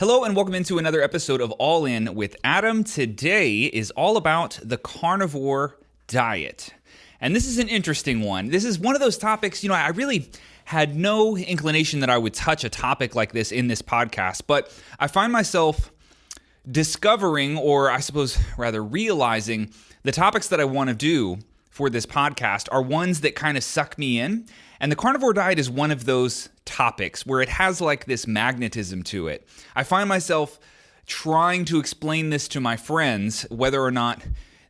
Hello and welcome into another episode of All In with Adam. Today is all about the carnivore diet. And this is an interesting one. This is one of those topics, I really had no inclination that I would touch a topic like this in this podcast, but I find myself discovering, or I suppose rather realizing, the topics that I want to do for this podcast are ones that kind of suck me in. And the carnivore diet is one of those topics where it has like this magnetism to it. I find myself trying to explain this to my friends, whether or not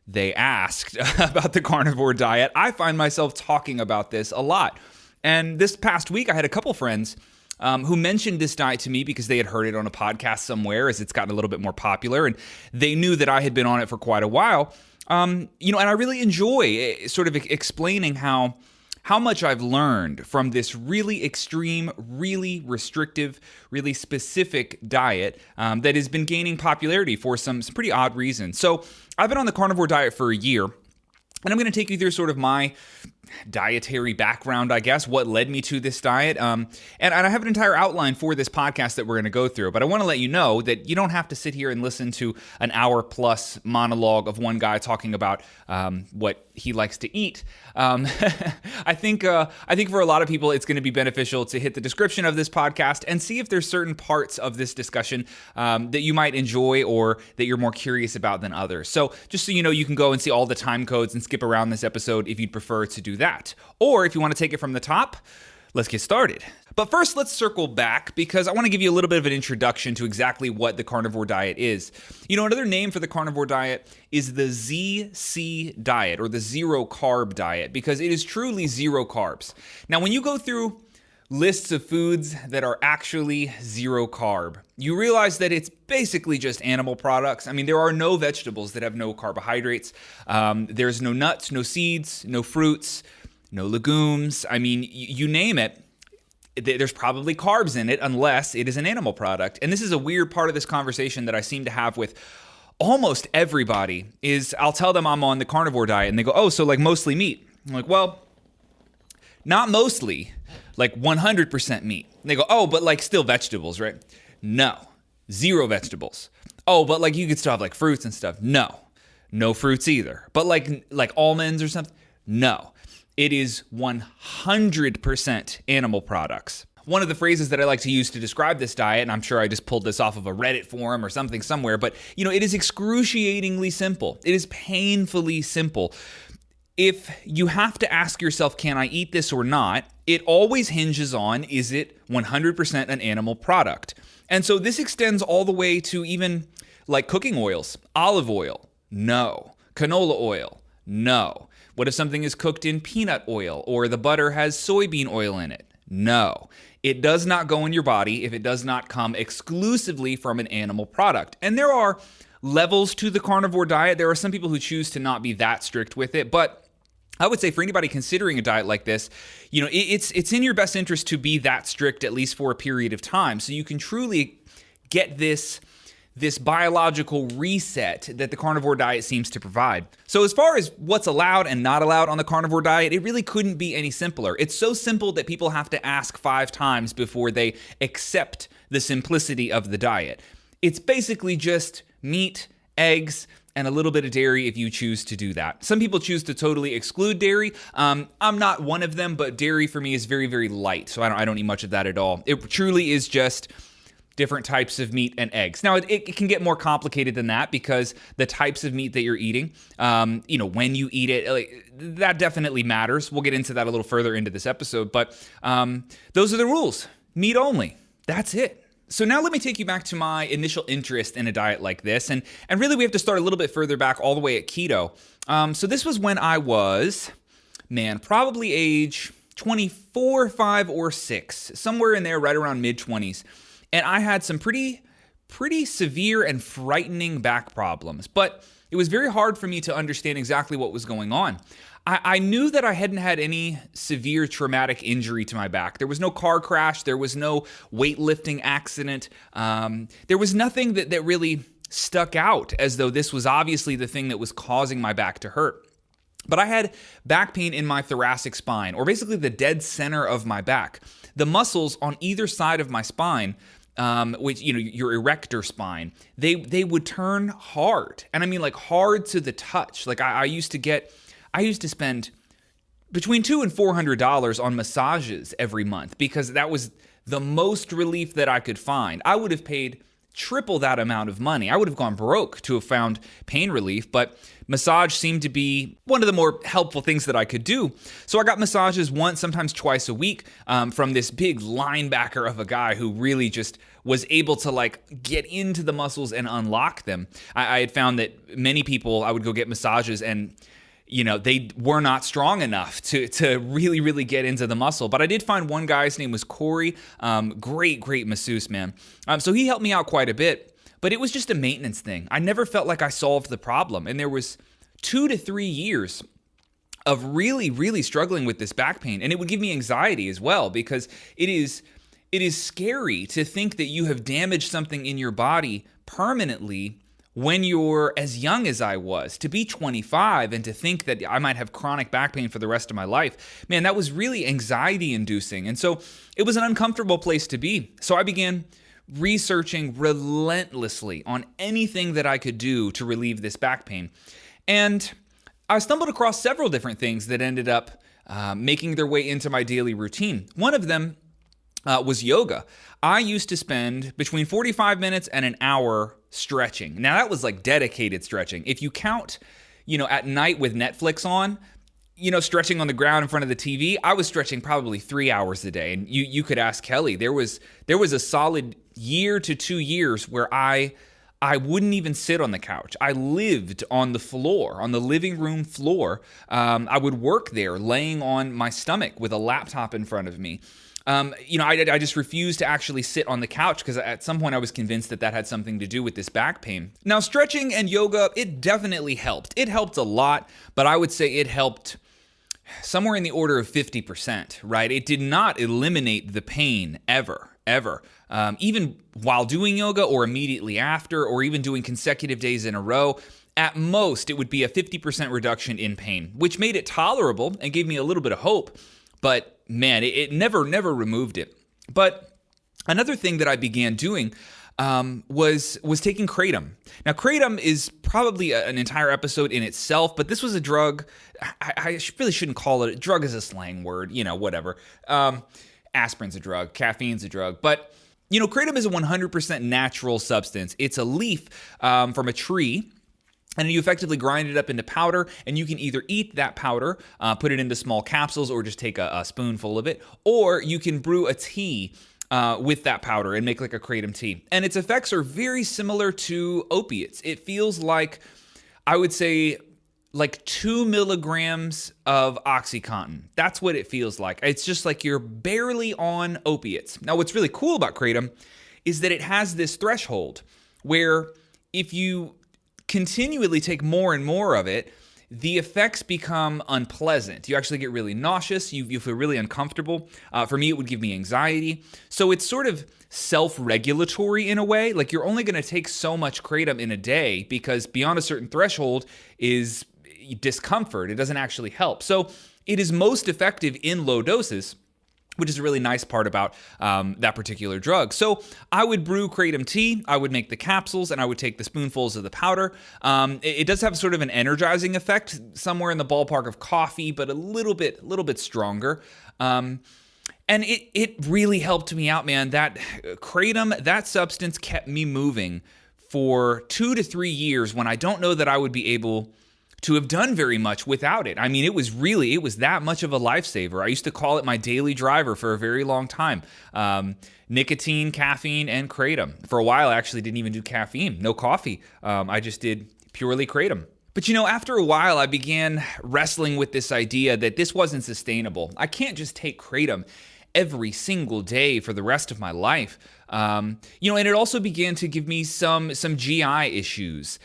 they asked about the carnivore diet. I find myself talking about this a lot. And this past week, I had a couple friends who mentioned this diet to me because they had heard it on a podcast somewhere as it's gotten a little bit more popular. And they knew that I had been on it for quite a while. And I really enjoy sort of explaining how much I've learned from this really extreme, really restrictive, really specific diet that has been gaining popularity for some pretty odd reasons. So I've been on the carnivore diet for a year, and I'm going to take you through sort of my dietary background, I guess, what led me to this diet. And I have an entire outline for this podcast that we're going to go through, but I want to let you know that you don't have to sit here and listen to an hour plus monologue of one guy talking about what he likes to eat. I think for a lot of people, it's going to be beneficial to hit the description of this podcast and see if there's certain parts of this discussion that you might enjoy or that you're more curious about than others. So just so you know, you can go and see all the time codes and skip around this episode if you'd prefer to do that. Or if you want to take it from the top, let's get started. But first, let's circle back because I want to give you a little bit of an introduction to exactly what the carnivore diet is. Another name for the carnivore diet is the ZC diet, or the zero carb diet, because it is truly zero carbs. Now, when you go through lists of foods that are actually zero carb, you realize that it's basically just animal products. I mean, there are no vegetables that have no carbohydrates. There's no nuts, no seeds, no fruits, no legumes. I mean, you name it. There's probably carbs in it unless it is an animal product. And this is a weird part of this conversation that I seem to have with almost everybody is I'll tell them I'm on the carnivore diet and they go, oh, so like mostly meat. I'm like, well, not mostly, like 100% meat. And they go, oh, but like still vegetables, right? No, zero vegetables. Oh, but like you could still have like fruits and stuff. No fruits either. But like almonds or something. No. It is 100% animal products. One of the phrases that I like to use to describe this diet, and I'm sure I just pulled this off of a Reddit forum or something somewhere, but it is excruciatingly simple. It is painfully simple. If you have to ask yourself, can I eat this or not? It always hinges on, is it 100% an animal product? And so this extends all the way to even like cooking oils. Olive oil, no. Canola oil, no. What if something is cooked in peanut oil or the butter has soybean oil in it? No. It does not go in your body if it does not come exclusively from an animal product. And there are levels to the carnivore diet. There are some people who choose to not be that strict with it, but I would say for anybody considering a diet like this, it's in your best interest to be that strict, at least for a period of time, so you can truly get this biological reset that the carnivore diet seems to provide. So as far as what's allowed and not allowed on the carnivore diet, it really couldn't be any simpler. It's so simple that people have to ask 5 times before they accept the simplicity of the diet. It's basically just meat, eggs, and a little bit of dairy if you choose to do that. Some people choose to totally exclude dairy. I'm not one of them, but dairy for me is very, very light, so I don't eat much of that at all. It truly is just different types of meat and eggs. Now, it can get more complicated than that because the types of meat that you're eating, when you eat it, that definitely matters. We'll get into that a little further into this episode, but those are the rules. Meat only. That's it. So now let me take you back to my initial interest in a diet like this, and really we have to start a little bit further back all the way at keto. So this was when I was, probably age 24, 5, or 6, somewhere in there, right around mid-20s. And I had some pretty severe and frightening back problems, but it was very hard for me to understand exactly what was going on. I knew that I hadn't had any severe traumatic injury to my back. There was no car crash. There was no weightlifting accident. There was nothing that really stuck out as though this was obviously the thing that was causing my back to hurt. But I had back pain in my thoracic spine, or basically the dead center of my back. The muscles on either side of my spine which, your erector spine, they would turn hard. And I mean like hard to the touch. Like I used to spend between $200 and $400 on massages every month because that was the most relief that I could find. I would have paid triple that amount of money. I would have gone broke to have found pain relief, but massage seemed to be one of the more helpful things that I could do. So I got massages once, sometimes twice a week from this big linebacker of a guy who really just was able to like get into the muscles and unlock them. I had found that many people, I would go get massages and they were not strong enough to really, really get into the muscle. But I did find one guy, his name was Corey, great masseuse, man. So he helped me out quite a bit, but it was just a maintenance thing. I never felt like I solved the problem. And there was 2 to 3 years of really, really struggling with this back pain. And it would give me anxiety as well because it is scary to think that you have damaged something in your body permanently when you're as young as I was. To be 25 and to think that I might have chronic back pain for the rest of my life, man, that was really anxiety inducing. And so it was an uncomfortable place to be. So I began researching relentlessly on anything that I could do to relieve this back pain. And I stumbled across several different things that ended up making their way into my daily routine. One of them was yoga. I used to spend between 45 minutes and an hour stretching. Now that was like dedicated stretching. If you count, at night with Netflix on, stretching on the ground in front of the TV, I was stretching probably 3 hours a day. And you could ask Kelly, there was a solid year to 2 years where I wouldn't even sit on the couch. I lived on the floor, on the living room floor. I would work there laying on my stomach with a laptop in front of me. I just refused to actually sit on the couch because at some point I was convinced that had something to do with this back pain. Now, stretching and yoga, it definitely helped. It helped a lot, but I would say it helped somewhere in the order of 50%, right? It did not eliminate the pain ever. Even while doing yoga or immediately after or even doing consecutive days in a row, at most it would be a 50% reduction in pain, which made it tolerable and gave me a little bit of hope. But man, it never removed it. But another thing that I began doing was taking Kratom. Now, Kratom is probably an entire episode in itself, but this was a drug. I really shouldn't call it. Drug is a slang word, whatever. Aspirin's a drug, caffeine's a drug, but Kratom is a 100% natural substance. It's a leaf from a tree. And you effectively grind it up into powder, and you can either eat that powder, put it into small capsules, or just take a spoonful of it, or you can brew a tea with that powder and make like a Kratom tea. And its effects are very similar to opiates. It feels like, I would say, like 2 milligrams of OxyContin. That's what it feels like. It's just like you're barely on opiates. Now, what's really cool about Kratom is that it has this threshold where if you continually take more and more of it, the effects become unpleasant. You actually get really nauseous. You feel really uncomfortable. For me, it would give me anxiety. So it's sort of self-regulatory in a way. Like you're only going to take so much Kratom in a day because beyond a certain threshold is discomfort. It doesn't actually help. So it is most effective in low doses, which is a really nice part about that particular drug. So I would brew Kratom tea, I would make the capsules, and I would take the spoonfuls of the powder. It does have sort of an energizing effect, somewhere in the ballpark of coffee, but a little bit stronger. And it really helped me out, man. That Kratom, that substance kept me moving for 2 to 3 years when I don't know that I would be able to have done very much without it. I mean, it was that much of a lifesaver. I used to call it my daily driver for a very long time. Nicotine, caffeine, and Kratom. For a while, I actually didn't even do caffeine, no coffee. I just did purely Kratom. But after a while, I began wrestling with this idea that this wasn't sustainable. I can't just take Kratom every single day for the rest of my life. And it also began to give me some GI issues.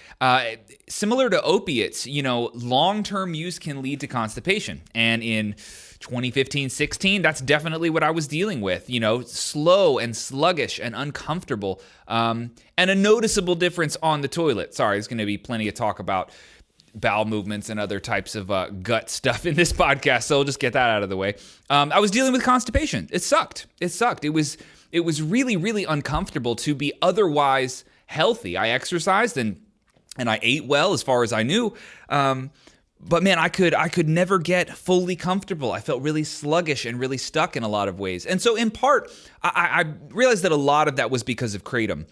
Similar to opiates, long-term use can lead to constipation. And in 2015-16, that's definitely what I was dealing with. Slow and sluggish and uncomfortable, and a noticeable difference on the toilet. Sorry, there's going to be plenty of talk about bowel movements and other types of gut stuff in this podcast, so I'll just get that out of the way. I was dealing with constipation. It sucked. It was really, really uncomfortable to be otherwise healthy. I exercised and I ate well as far as I knew. But man, I could never get fully comfortable. I felt really sluggish and really stuck in a lot of ways. And so in part, I realized that a lot of that was because of Kratom.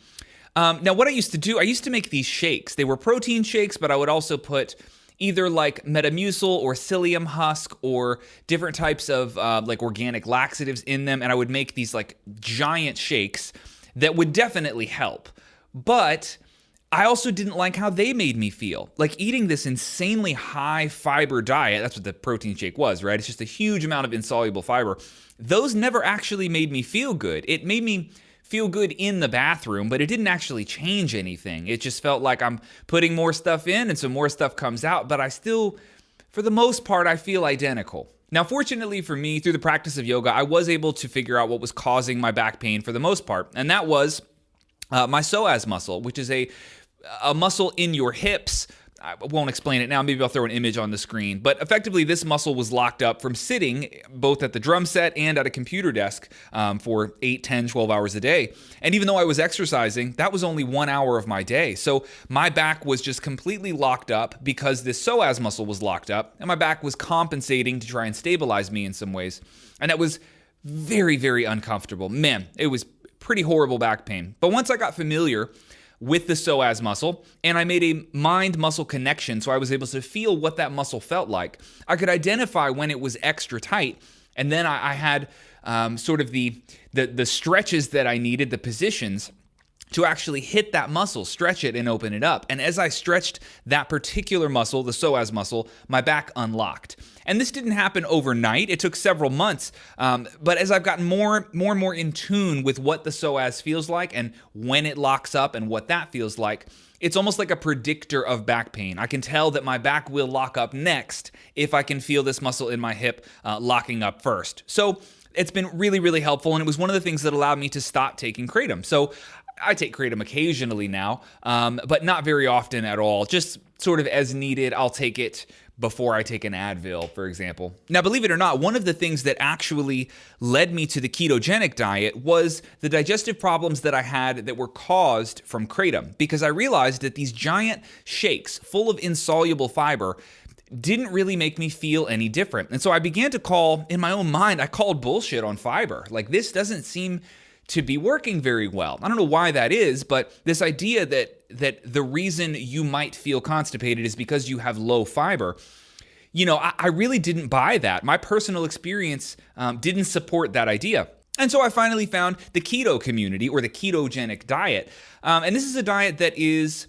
Now, what I used to do, I used to make these shakes. They were protein shakes, but I would also put either like Metamucil or psyllium husk or different types of like organic laxatives in them. And I would make these like giant shakes that would definitely help. But I also didn't like how they made me feel. Like eating this insanely high fiber diet, that's what the protein shake was, right? It's just a huge amount of insoluble fiber. Those never actually made me feel good. It made me feel good in the bathroom, but it didn't actually change anything. It just felt like I'm putting more stuff in and so more stuff comes out, but I still, for the most part, I feel identical. Now, fortunately for me, through the practice of yoga, I was able to figure out what was causing my back pain for the most part, and that was my psoas muscle, which is a muscle in your hips. I won't explain it now. Maybe I'll throw an image on the screen. But effectively, this muscle was locked up from sitting both at the drum set and at a computer desk for 8, 10, 12 hours a day. And even though I was exercising, that was only 1 hour of my day. So my back was just completely locked up because this psoas muscle was locked up, and my back was compensating to try and stabilize me in some ways. And that was very, very uncomfortable. Man, it was pretty horrible back pain. But once I got familiar with the psoas muscle, and I made a mind-muscle connection, so I was able to feel what that muscle felt like. I could identify when it was extra tight, and then I had sort of the stretches that I needed, the positions, to actually hit that muscle, stretch it, and open it up. And as I stretched that particular muscle, the psoas muscle, my back unlocked. And this didn't happen overnight. It took several months. But as I've gotten more and more in tune with what the psoas feels like and when it locks up and what that feels like, it's almost like a predictor of back pain. I can tell that my back will lock up next if I can feel this muscle in my hip locking up first. So it's been really, really helpful. And it was one of the things that allowed me to stop taking Kratom. So I take Kratom occasionally now, but not very often at all. Just sort of as needed. I'll take it before I take an Advil, for example. Now, believe it or not, one of the things that actually led me to the ketogenic diet was the digestive problems that I had that were caused from Kratom, because I realized that these giant shakes full of insoluble fiber didn't really make me feel any different. And so I began to call, in my own mind, I called bullshit on fiber. Like, this doesn't seem to be working very well. I don't know why that is, but this idea that the reason you might feel constipated is because you have low fiber, I really didn't buy that. My personal experience didn't support that idea. And so I finally found the keto community, or the ketogenic diet. And this is a diet that is,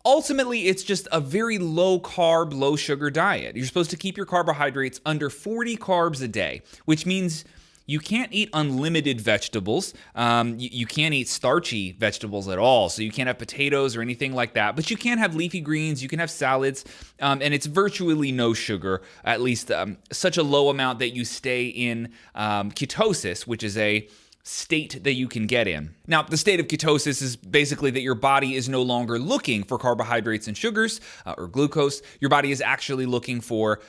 ultimately, it's just a very low carb, low sugar diet. You're supposed to keep your carbohydrates under 40 carbs a day, which means you can't eat unlimited vegetables. You can't eat starchy vegetables at all. So you can't have potatoes or anything like that. But you can have leafy greens. You can have salads. And it's virtually no sugar, at least such a low amount that you stay in ketosis, which is a state that you can get in. Now, the state of ketosis is basically that your body is no longer looking for carbohydrates and sugars or glucose. Your body is actually looking for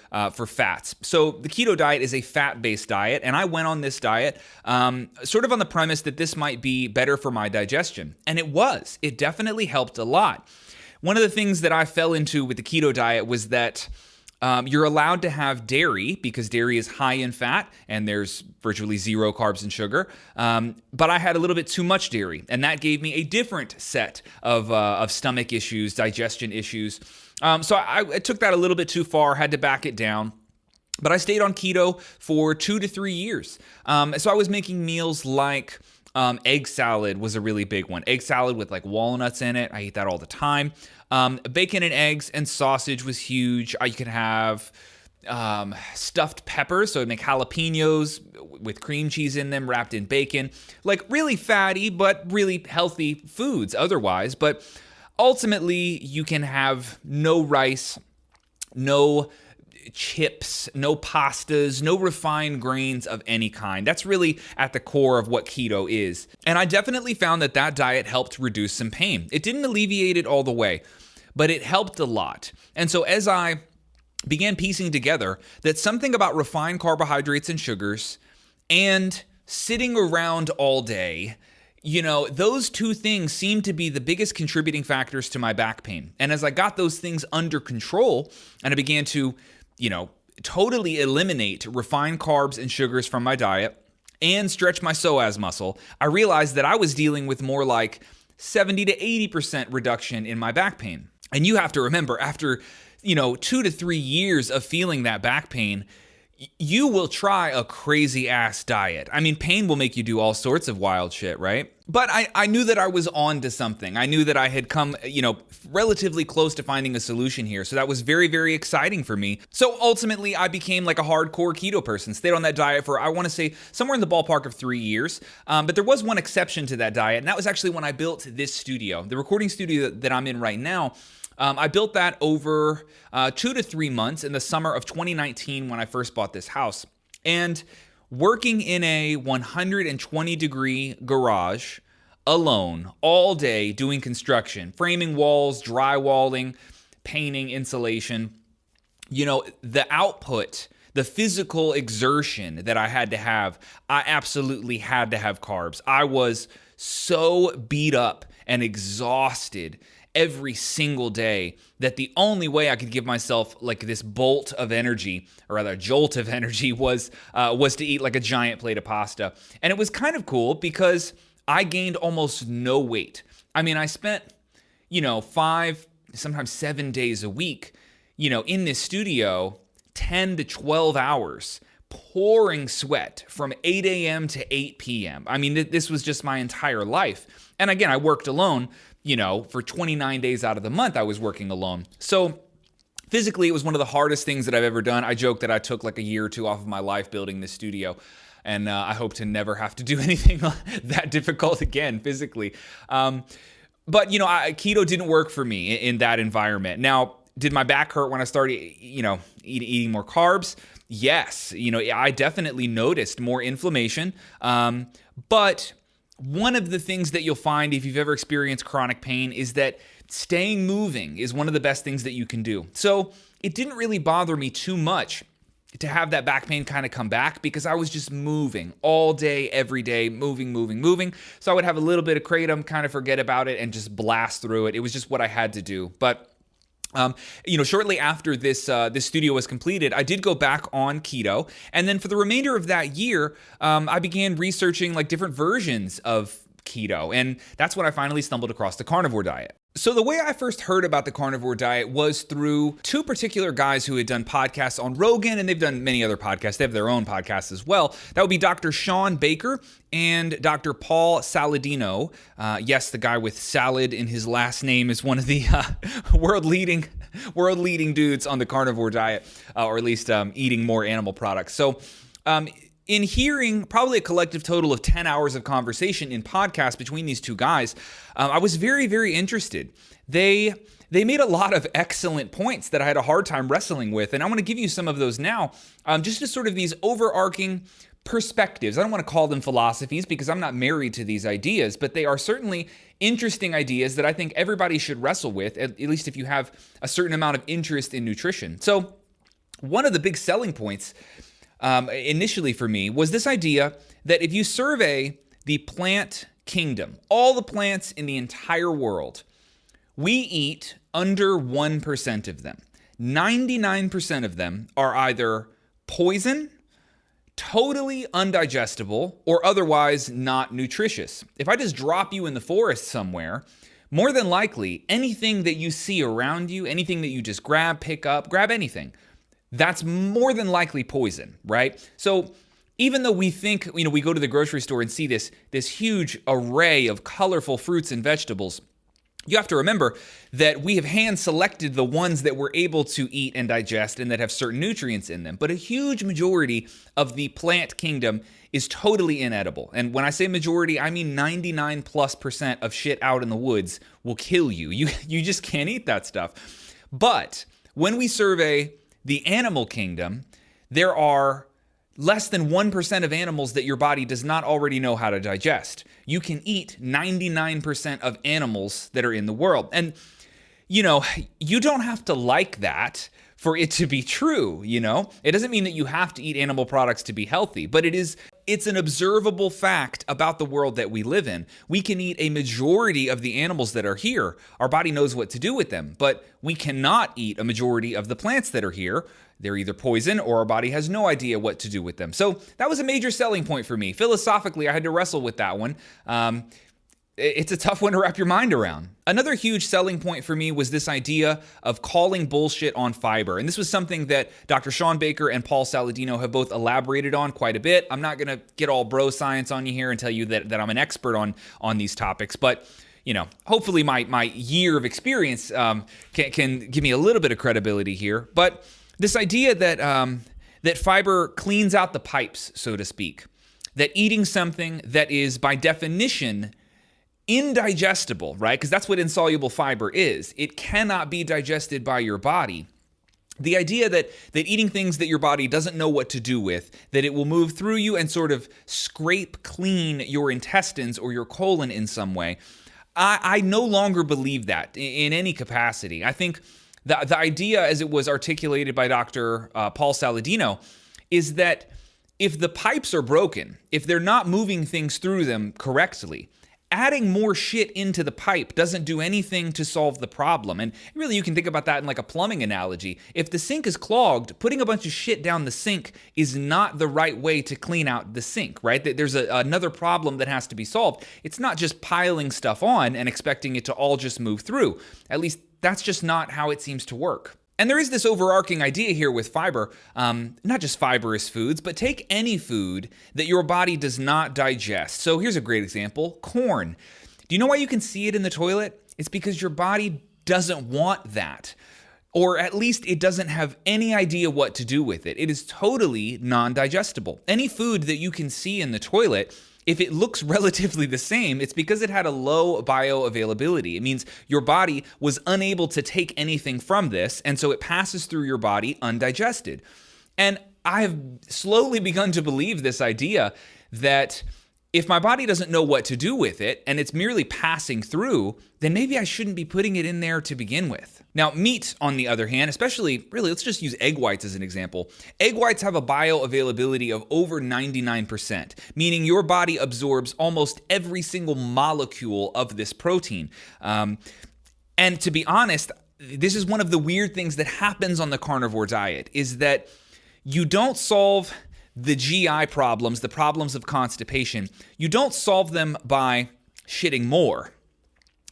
fats. So the keto diet is a fat-based diet, and I went on this diet sort of on the premise that this might be better for my digestion. And it was. It definitely helped a lot. One of the things that I fell into with the keto diet was that you're allowed to have dairy because dairy is high in fat and there's virtually zero carbs and sugar. But I had a little bit too much dairy, and that gave me a different set of stomach issues, digestion issues. So I took that a little bit too far, had to back it down. But I stayed on keto for 2 to 3 years. So I was making meals like egg salad was a really big one. Egg salad with like walnuts in it. I eat that all the time. Bacon and eggs and sausage was huge. You could have stuffed peppers, so I'd make jalapenos with cream cheese in them, wrapped in bacon. Like really fatty, but really healthy foods otherwise. But ultimately, you can have no rice, no chips, no pastas, no refined grains of any kind. That's really at the core of what keto is. And I definitely found that diet helped reduce some pain. It didn't alleviate it all the way, but it helped a lot. And so as I began piecing together that something about refined carbohydrates and sugars and sitting around all day, those two things seem to be the biggest contributing factors to my back pain. And as I got those things under control and I began to, totally eliminate refined carbs and sugars from my diet and stretch my psoas muscle, I realized that I was dealing with more like 70 to 80% reduction in my back pain. And you have to remember, after 2 to 3 years of feeling that back pain, you will try a crazy ass diet. I mean, pain will make you do all sorts of wild shit, right? But I knew that I was on to something. I knew that I had come, relatively close to finding a solution here. So that was very, very exciting for me. So ultimately, I became like a hardcore keto person. Stayed on that diet for, I want to say, somewhere in the ballpark of 3 years. But there was one exception to that diet, and that was actually when I built this studio. The recording studio that I'm in right now, I built that over 2 to 3 months in the summer of 2019 when I first bought this house. And working in a 120-degree garage alone all day doing construction, framing walls, drywalling, painting, insulation, the output, the physical exertion that I had to have, I absolutely had to have carbs. I was so beat up and exhausted every single day that the only way I could give myself like this bolt of energy, or rather jolt of energy, was to eat like a giant plate of pasta. And it was kind of cool because I gained almost no weight. I mean, I spent, 5, sometimes 7 days a week, in this studio, 10 to 12 hours, pouring sweat from 8 a.m. to 8 p.m. I mean, this was just my entire life. And again, I worked alone. For 29 days out of the month, I was working alone. So physically, it was one of the hardest things that I've ever done. I joke that I took like a year or two off of my life building this studio. And I hope to never have to do anything that difficult again physically. But, keto didn't work for me in that environment. Now, did my back hurt when I started, eating more carbs? Yes. I definitely noticed more inflammation. But one of the things that you'll find if you've ever experienced chronic pain is that staying moving is one of the best things that you can do. So it didn't really bother me too much to have that back pain kind of come back because I was just moving all day, every day, moving. So I would have a little bit of Kratom, kind of forget about it, and just blast through it. It was just what I had to do. But shortly after this studio was completed, I did go back on keto. And then for the remainder of that year, I began researching like different versions of keto. And that's when I finally stumbled across the carnivore diet. So the way I first heard about the carnivore diet was through two particular guys who had done podcasts on Rogan, and they've done many other podcasts. They have their own podcasts as well. That would be Dr. Sean Baker and Dr. Paul Saladino. Yes, the guy with salad in his last name is one of the world leading dudes on the carnivore diet, or at least eating more animal products. So in hearing probably a collective total of 10 hours of conversation in podcasts between these two guys, I was very, very interested. They made a lot of excellent points that I had a hard time wrestling with, and I want to give you some of those now, just as sort of these overarching perspectives. I don't want to call them philosophies because I'm not married to these ideas, but they are certainly interesting ideas that I think everybody should wrestle with, at least if you have a certain amount of interest in nutrition. So one of the big selling points initially for me was this idea that if you survey the plant kingdom, all the plants in the entire world, we eat under 1% of them. 99% of them are either poison, totally undigestible, or otherwise not nutritious. If I just drop you in the forest somewhere, more than likely anything that you see around you, anything that you just grab anything, that's more than likely poison, right? So even though we think, we go to the grocery store and see this huge array of colorful fruits and vegetables, you have to remember that we have hand-selected the ones that we're able to eat and digest and that have certain nutrients in them. But a huge majority of the plant kingdom is totally inedible. And when I say majority, I mean 99+% of shit out in the woods will kill you. You just can't eat that stuff. But when we survey the animal kingdom, there are less than 1% of animals that your body does not already know how to digest. You can eat 99% of animals that are in the world. And, you don't have to like that for it to be true, It doesn't mean that you have to eat animal products to be healthy, but it's an observable fact about the world that we live in. We can eat a majority of the animals that are here. Our body knows what to do with them, but we cannot eat a majority of the plants that are here. They're either poison or our body has no idea what to do with them. So that was a major selling point for me. Philosophically, I had to wrestle with that one. It's a tough one to wrap your mind around. Another huge selling point for me was this idea of calling bullshit on fiber. And this was something that Dr. Sean Baker and Paul Saladino have both elaborated on quite a bit. I'm not going to get all bro science on you here and tell you that I'm an expert on these topics, but hopefully my year of experience can give me a little bit of credibility here. But this idea that fiber cleans out the pipes, so to speak, that eating something that is by definition indigestible, right? Because that's what insoluble fiber is. It cannot be digested by your body. The idea that eating things that your body doesn't know what to do with, that it will move through you and sort of scrape clean your intestines or your colon in some way, I no longer believe that in any capacity. I think the idea, as it was articulated by Dr. Paul Saladino, is that if the pipes are broken, if they're not moving things through them correctly, adding more shit into the pipe doesn't do anything to solve the problem. And really, you can think about that in like a plumbing analogy. If the sink is clogged, putting a bunch of shit down the sink is not the right way to clean out the sink, right? There's another problem that has to be solved. It's not just piling stuff on and expecting it to all just move through. At least that's just not how it seems to work. And there is this overarching idea here with fiber, not just fibrous foods, but take any food that your body does not digest. So here's a great example, corn. Do you know why you can see it in the toilet? It's because your body doesn't want that. Or at least it doesn't have any idea what to do with it. It is totally non-digestible. Any food that you can see in the toilet, if it looks relatively the same, it's because it had a low bioavailability. It means your body was unable to take anything from this, and so it passes through your body undigested. And I have slowly begun to believe this idea that if my body doesn't know what to do with it, and it's merely passing through, then maybe I shouldn't be putting it in there to begin with. Now, meat, on the other hand, especially, really, let's just use egg whites as an example. Egg whites have a bioavailability of over 99%, meaning your body absorbs almost every single molecule of this protein. And to be honest, this is one of the weird things that happens on the carnivore diet, is that you don't solve the GI problems, the problems of constipation. You don't solve them by shitting more.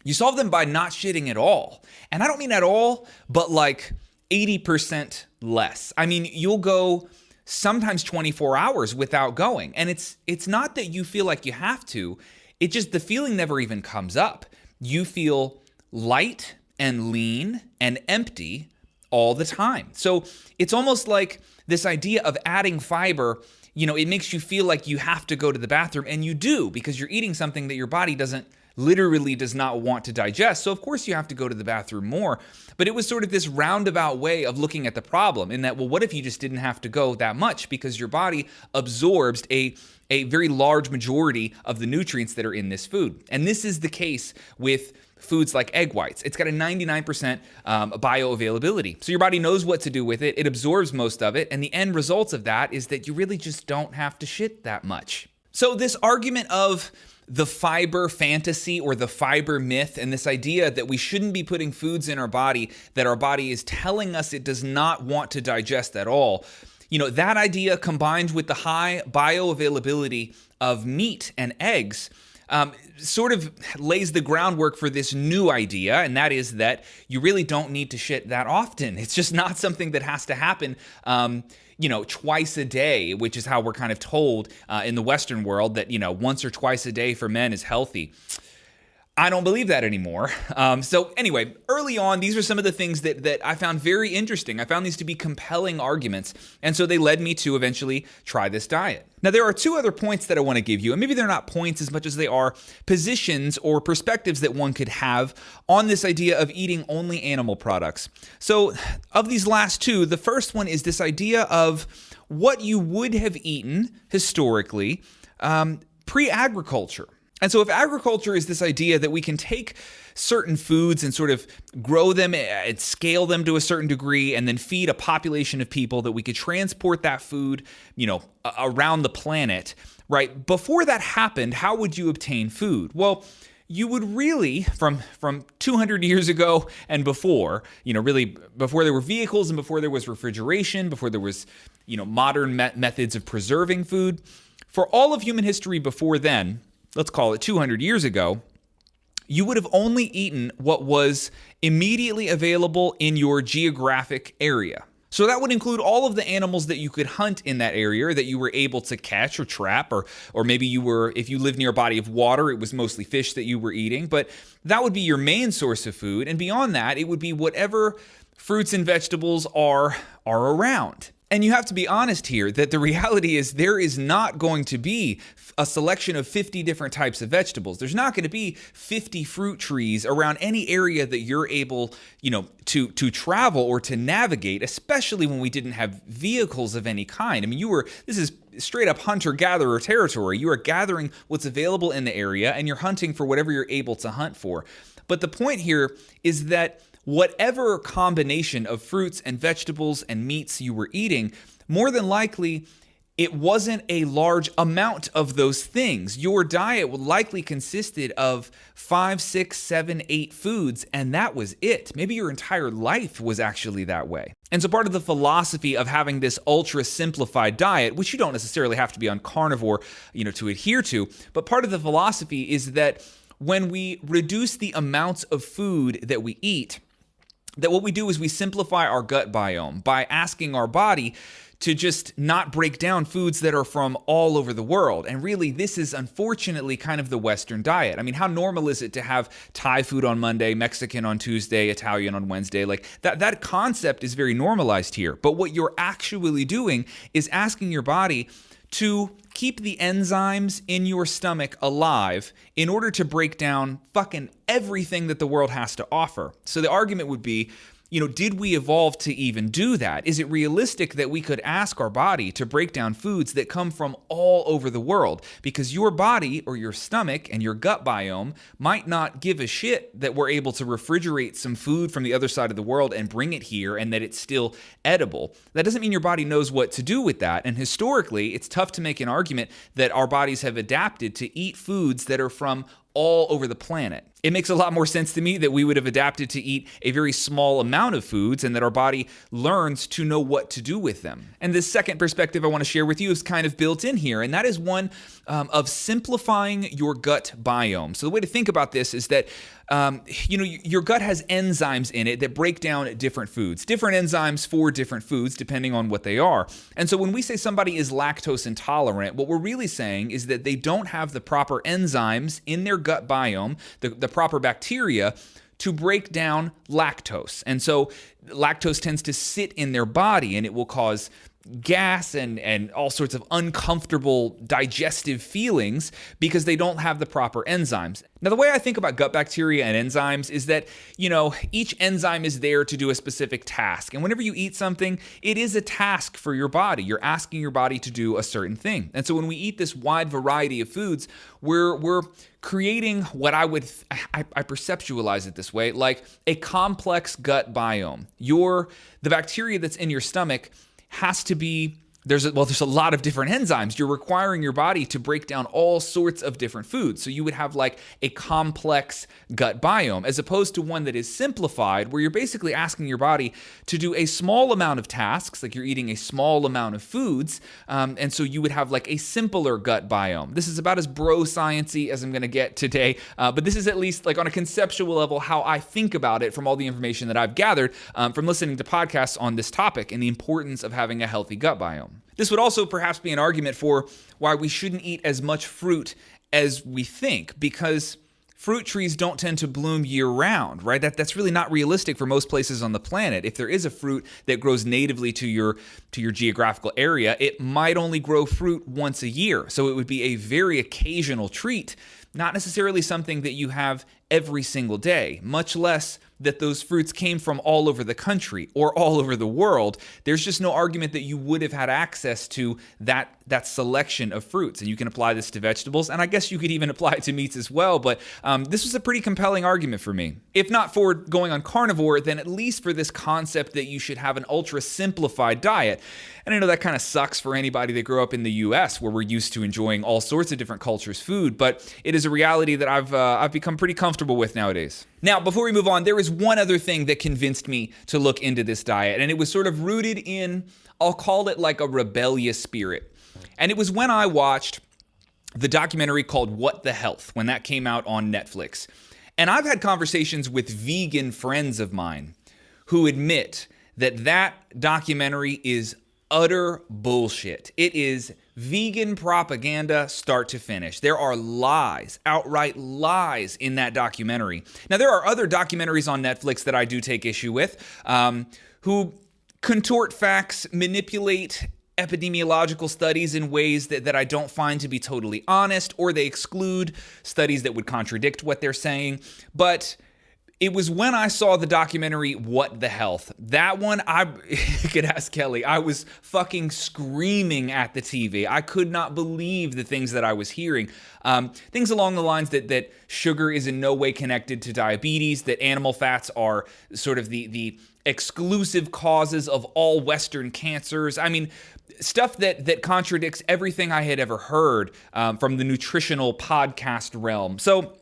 You solve them by not shitting at all. And I don't mean at all, but like 80% less. I mean, you'll go sometimes 24 hours without going. And it's not that you feel like you have to. It just, the feeling never even comes up. You feel light and lean and empty all the time. So it's almost like this idea of adding fiber, it makes you feel like you have to go to the bathroom, and you do, because you're eating something that your body literally does not want to digest. So of course you have to go to the bathroom more. But it was sort of this roundabout way of looking at the problem, in that, well, what if you just didn't have to go that much, because your body absorbs a very large majority of the nutrients that are in this food. And this is the case with foods like egg whites. It's got a 99% bioavailability. So your body knows what to do with it. It absorbs most of it. And the end result of that is that you really just don't have to shit that much. So this argument of the fiber fantasy or the fiber myth, and this idea that we shouldn't be putting foods in our body that our body is telling us it does not want to digest at all, that idea combined with the high bioavailability of meat and eggs sort of lays the groundwork for this new idea, and that is that you really don't need to shit that often. It's just not something that has to happen, twice a day, which is how we're kind of told in the Western world that, once or twice a day for men is healthy. I don't believe that anymore. So anyway, early on, these are some of the things that I found very interesting. I found these to be compelling arguments, and so they led me to eventually try this diet. Now, there are two other points that I want to give you, and maybe they're not points as much as they are positions or perspectives that one could have on this idea of eating only animal products. So of these last two, the first one is this idea of what you would have eaten historically pre-agriculture. And so if agriculture is this idea that we can take certain foods and sort of grow them and scale them to a certain degree and then feed a population of people, that we could transport that food, around the planet, right? Before that happened, how would you obtain food? Well, you would really, from 200 years ago and before, really before there were vehicles and before there was refrigeration, before there was, modern methods of preserving food, for all of human history before then, let's call it 200 years ago, you would have only eaten what was immediately available in your geographic area. So that would include all of the animals that you could hunt in that area, or that you were able to catch or trap, or maybe if you lived near a body of water, it was mostly fish that you were eating, but that would be your main source of food. And beyond that, it would be whatever fruits and vegetables are around. And you have to be honest here that the reality is there is not going to be a selection of 50 different types of vegetables. There's not going to be 50 fruit trees around any area that you're able, to travel or to navigate, especially when we didn't have vehicles of any kind. I mean, this is straight up hunter-gatherer territory. You are gathering what's available in the area and you're hunting for whatever you're able to hunt for. But the point here is that whatever combination of fruits and vegetables and meats you were eating, more than likely, it wasn't a large amount of those things. Your diet likely consisted of 5, 6, 7, 8 foods, and that was it. Maybe your entire life was actually that way. And so part of the philosophy of having this ultra simplified diet, which you don't necessarily have to be on carnivore, to adhere to, but part of the philosophy is that when we reduce the amounts of food that we eat, that what we do is we simplify our gut biome by asking our body to just not break down foods that are from all over the world. And really, this is unfortunately kind of the Western diet. I mean, how normal is it to have Thai food on Monday, Mexican on Tuesday, Italian on Wednesday? Like that concept is very normalized here. But what you're actually doing is asking your body to keep the enzymes in your stomach alive in order to break down fucking everything that the world has to offer. So the argument would be, did we evolve to even do that? Is it realistic that we could ask our body to break down foods that come from all over the world? Because your body or your stomach and your gut biome might not give a shit that we're able to refrigerate some food from the other side of the world and bring it here and that it's still edible. That doesn't mean your body knows what to do with that. And historically, it's tough to make an argument that our bodies have adapted to eat foods that are from all over the planet. It makes a lot more sense to me that we would have adapted to eat a very small amount of foods and that our body learns to know what to do with them. And this second perspective I want to share with you is kind of built in here, and that is one of simplifying your gut biome. So the way to think about this is that your gut has enzymes in it that break down different foods, different enzymes for different foods depending on what they are. And so when we say somebody is lactose intolerant, what we're really saying is that they don't have the proper enzymes in their gut biome, the proper bacteria to break down lactose. And so lactose tends to sit in their body and it will cause gas and all sorts of uncomfortable digestive feelings because they don't have the proper enzymes. Now, the way I think about gut bacteria and enzymes is that, each enzyme is there to do a specific task. And whenever you eat something, it is a task for your body. You're asking your body to do a certain thing. And so when we eat this wide variety of foods, we're creating what I perceptualize it this way, like a complex gut biome. The bacteria that's in your stomach has to be, there's a lot of different enzymes. You're requiring your body to break down all sorts of different foods. So you would have like a complex gut biome as opposed to one that is simplified where you're basically asking your body to do a small amount of tasks, like you're eating a small amount of foods. And so you would have like a simpler gut biome. This is about as bro science-y as I'm going to get today. But this is at least like on a conceptual level how I think about it from all the information that I've gathered from listening to podcasts on this topic and the importance of having a healthy gut biome. This would also perhaps be an argument for why we shouldn't eat as much fruit as we think, because fruit trees don't tend to bloom year-round, right? That's really not realistic for most places on the planet. If there is a fruit that grows natively to your geographical area, it might only grow fruit once a year. So it would be a very occasional treat not necessarily something that you have every single day, much less that those fruits came from all over the country or all over the world. There's just no argument that you would have had access to that selection of fruits. And you can apply this to vegetables, and I guess you could even apply it to meats as well, but this was a pretty compelling argument for me. If not for going on carnivore, then at least for this concept that you should have an ultra simplified diet. And I know that kind of sucks for anybody that grew up in the US, where we're used to enjoying all sorts of different cultures' food, but it is a reality that I've become pretty comfortable with nowadays. Now, before we move on, there is one other thing that convinced me to look into this diet, and it was sort of rooted in, I'll call it like a rebellious spirit. And it was when I watched the documentary called What the Health, when that came out on Netflix. And I've had conversations with vegan friends of mine who admit that that documentary is utter bullshit. It is vegan propaganda start to finish. There are lies, outright lies in that documentary. Now, there are other documentaries on Netflix that I do take issue with, who contort facts, manipulate epidemiological studies in ways that I don't find to be totally honest, or they exclude studies that would contradict what they're saying. But it was when I saw the documentary, What the Health. That one, you could ask Kelly, I was fucking screaming at the TV. I could not believe the things that I was hearing. Things along the lines that sugar is in no way connected to diabetes, that animal fats are sort of the exclusive causes of all Western cancers. I mean, stuff that contradicts everything I had ever heard from the nutritional podcast realm. So,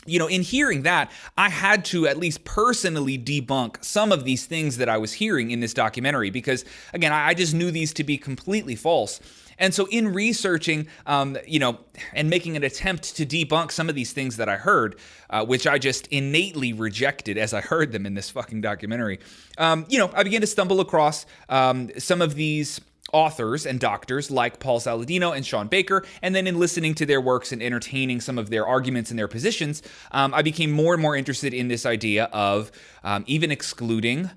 you know, in hearing that, I had to at least personally debunk some of these things that I was hearing in this documentary because, again, I just knew these to be completely false. And so in researching, and making an attempt to debunk some of these things that I heard, which I just innately rejected as I heard them in this fucking documentary, I began to stumble across some of these authors and doctors like Paul Saladino and Sean Baker, and then in listening to their works and entertaining some of their arguments and their positions, I became more and more interested in this idea of even excluding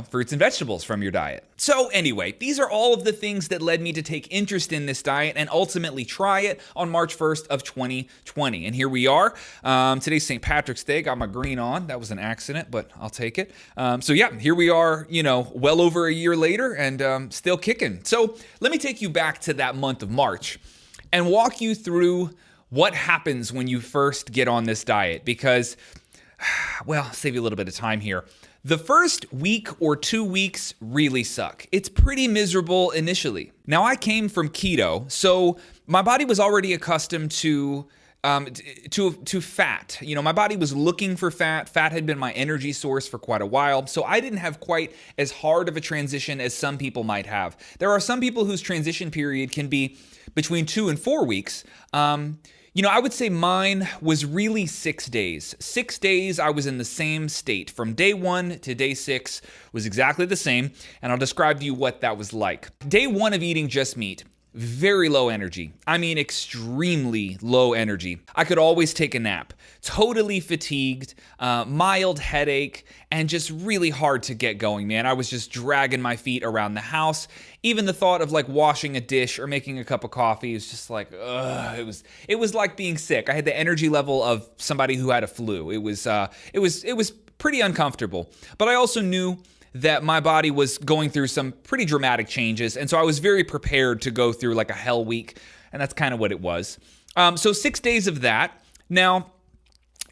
fruits and vegetables from your diet. So anyway, these are all of the things that led me to take interest in this diet and ultimately try it on March 1st of 2020. And here we are. Today's St. Patrick's Day. Got my green on. That was an accident, but I'll take it. Here we are, well over a year later and still kicking. So let me take you back to that month of March and walk you through what happens when you first get on this diet because, I'll save you a little bit of time here. The first week or 2 weeks really suck. It's pretty miserable initially. Now, I came from keto, so my body was already accustomed to fat. My body was looking for fat. Fat had been my energy source for quite a while, so I didn't have quite as hard of a transition as some people might have. There are some people whose transition period can be between 2 and 4 weeks. I would say mine was really 6 days. 6 days I was in the same state. From day 1 to day 6 was exactly the same, and I'll describe to you what that was like. Day 1 of eating just meat. Very low energy. I mean, extremely low energy. I could always take a nap. Totally fatigued, mild headache, and just really hard to get going, man. I was just dragging my feet around the house. Even the thought of like washing a dish or making a cup of coffee is just like, ugh. It was like being sick. I had the energy level of somebody who had a flu. It was pretty uncomfortable. But I also knew that my body was going through some pretty dramatic changes, and so I was very prepared to go through like a hell week, and that's kind of what it was. So 6 days of that. Now,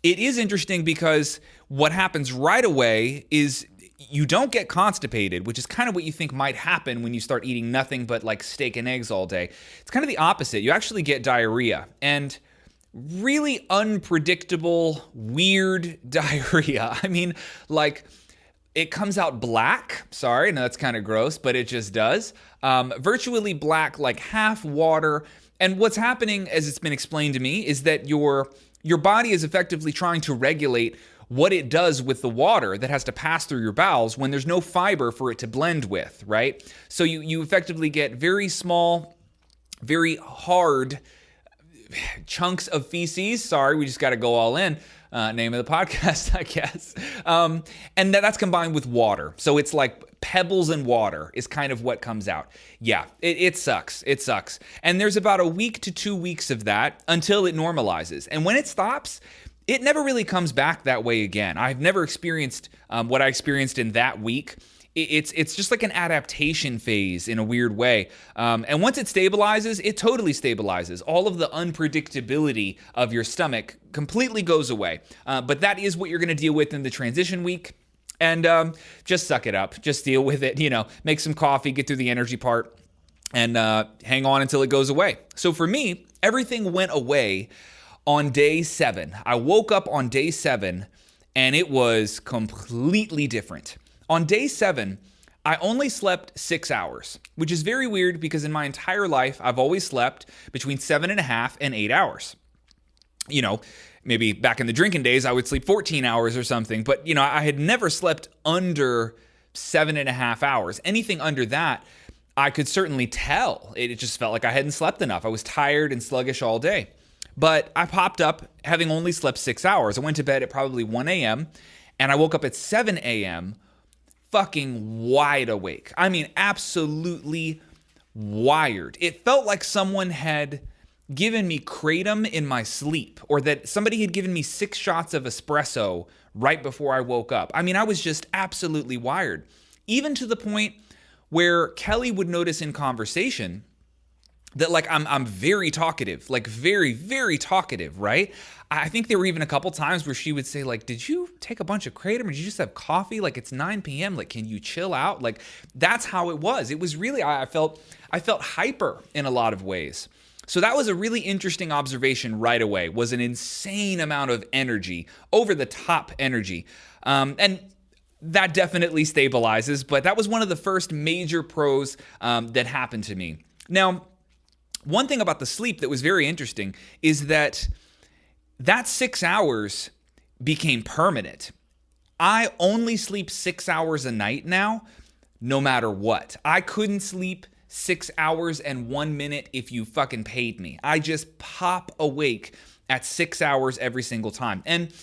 it is interesting because what happens right away is you don't get constipated, which is kind of what you think might happen when you start eating nothing but like steak and eggs all day. It's kind of the opposite. You actually get diarrhea, and really unpredictable, weird diarrhea. I mean, like, it comes out black. Sorry, no, that's kind of gross, but it just does. Virtually black, like half water. And what's happening, as it's been explained to me, is that your body is effectively trying to regulate what it does with the water that has to pass through your bowels when there's no fiber for it to blend with, right? So you effectively get very small, very hard chunks of feces. Sorry, we just got to go all in. Name of the podcast, I guess. And that's combined with water. So it's like pebbles and water is kind of what comes out. Yeah, it sucks. It sucks. And there's about a week to 2 weeks of that until it normalizes. And when it stops, it never really comes back that way again. I've never experienced what I experienced in that week. It's just like an adaptation phase in a weird way. And once it stabilizes, it totally stabilizes. All of the unpredictability of your stomach completely goes away. But that is what you're going to deal with in the transition week. And just suck it up. Just deal with it. Make some coffee, get through the energy part, and hang on until it goes away. So for me, everything went away on day 7. I woke up on day 7, and it was completely different. On day 7, I only slept 6 hours, which is very weird because in my entire life, I've always slept between 7.5 and 8 hours. Maybe back in the drinking days, I would sleep 14 hours or something, but I had never slept under 7.5 hours. Anything under that, I could certainly tell. It just felt like I hadn't slept enough. I was tired and sluggish all day. But I popped up having only slept 6 hours. I went to bed at probably 1 a.m. and I woke up at 7 a.m. fucking wide awake. I mean, absolutely wired. It felt like someone had given me Kratom in my sleep, or that somebody had given me 6 shots of espresso right before I woke up. I mean, I was just absolutely wired, even to the point where Kelly would notice in conversation that I'm very talkative, very, very talkative, right? I think there were even a couple times where she would say did you take a bunch of Kratom or did you just have coffee? It's 9 p.m. Can you chill out? That's how it was. It was really, I felt hyper in a lot of ways. So that was a really interesting observation right away, was an insane amount of energy, over the top energy. And that definitely stabilizes, but that was one of the first major pros that happened to me. Now, one thing about the sleep that was very interesting is that 6 hours became permanent. I only sleep 6 hours a night now, no matter what. I couldn't sleep 6 hours and 1 minute if you fucking paid me. I just pop awake at 6 hours every single time. And,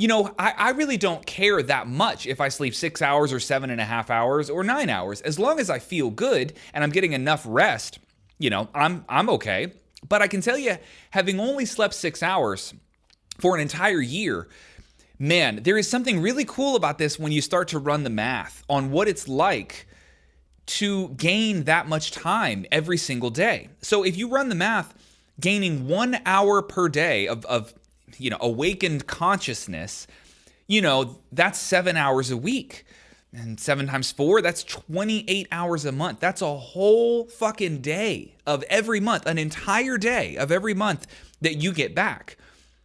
I really don't care that much if I sleep 6 hours or 7.5 hours or 9 hours. As long as I feel good and I'm getting enough rest, I'm okay. But I can tell you, having only slept 6 hours for an entire year, man, there is something really cool about this when you start to run the math on what it's like to gain that much time every single day. So if you run the math, gaining 1 hour per day of awakened consciousness, that's 7 hours a week. And 7 times 4, that's 28 hours a month. That's a whole fucking day of every month, an entire day of every month that you get back.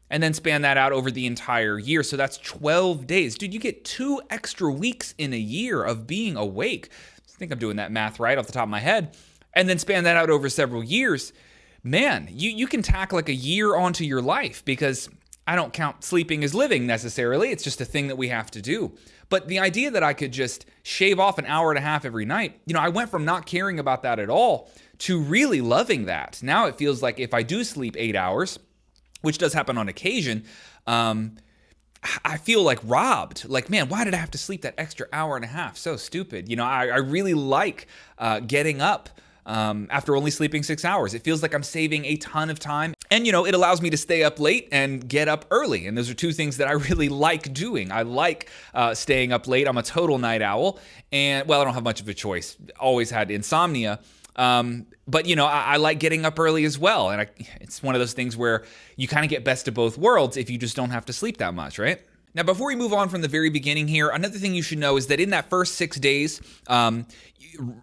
And then span that out over the entire year. So that's 12 days. Dude, you get 2 extra weeks in a year of being awake. I think I'm doing that math right off the top of my head. And then span that out over several years. Man, you can tack a year onto your life, because I don't count sleeping as living necessarily. It's just a thing that we have to do. But the idea that I could just shave off an hour and a half every night, I went from not caring about that at all to really loving that. Now it feels like if I do sleep 8 hours, which does happen on occasion, I feel robbed. Man, why did I have to sleep that extra hour and a half? So stupid. I really like getting up after only sleeping 6 hours. It feels like I'm saving a ton of time. And, it allows me to stay up late and get up early. And those are 2 things that I really like doing. I like staying up late. I'm a total night owl. And, I don't have much of a choice. Always had insomnia. But, I like getting up early as well. And it's one of those things where you kind of get best of both worlds if you just don't have to sleep that much, right? Now, before we move on from the very beginning here, another thing you should know is that in that first 6 days,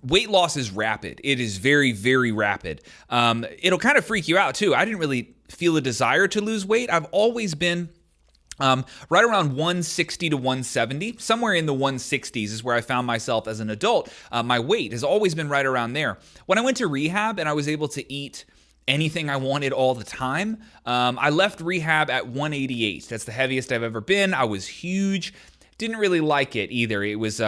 weight loss is rapid. It is very, very rapid. It'll kind of freak you out too. I didn't really feel a desire to lose weight. I've always been right around 160 to 170. Somewhere in the 160s is where I found myself as an adult. My weight has always been right around there. When I went to rehab and I was able to eat anything I wanted all the time, I left rehab at 188. That's the heaviest I've ever been. I was huge. Didn't really like it either. It was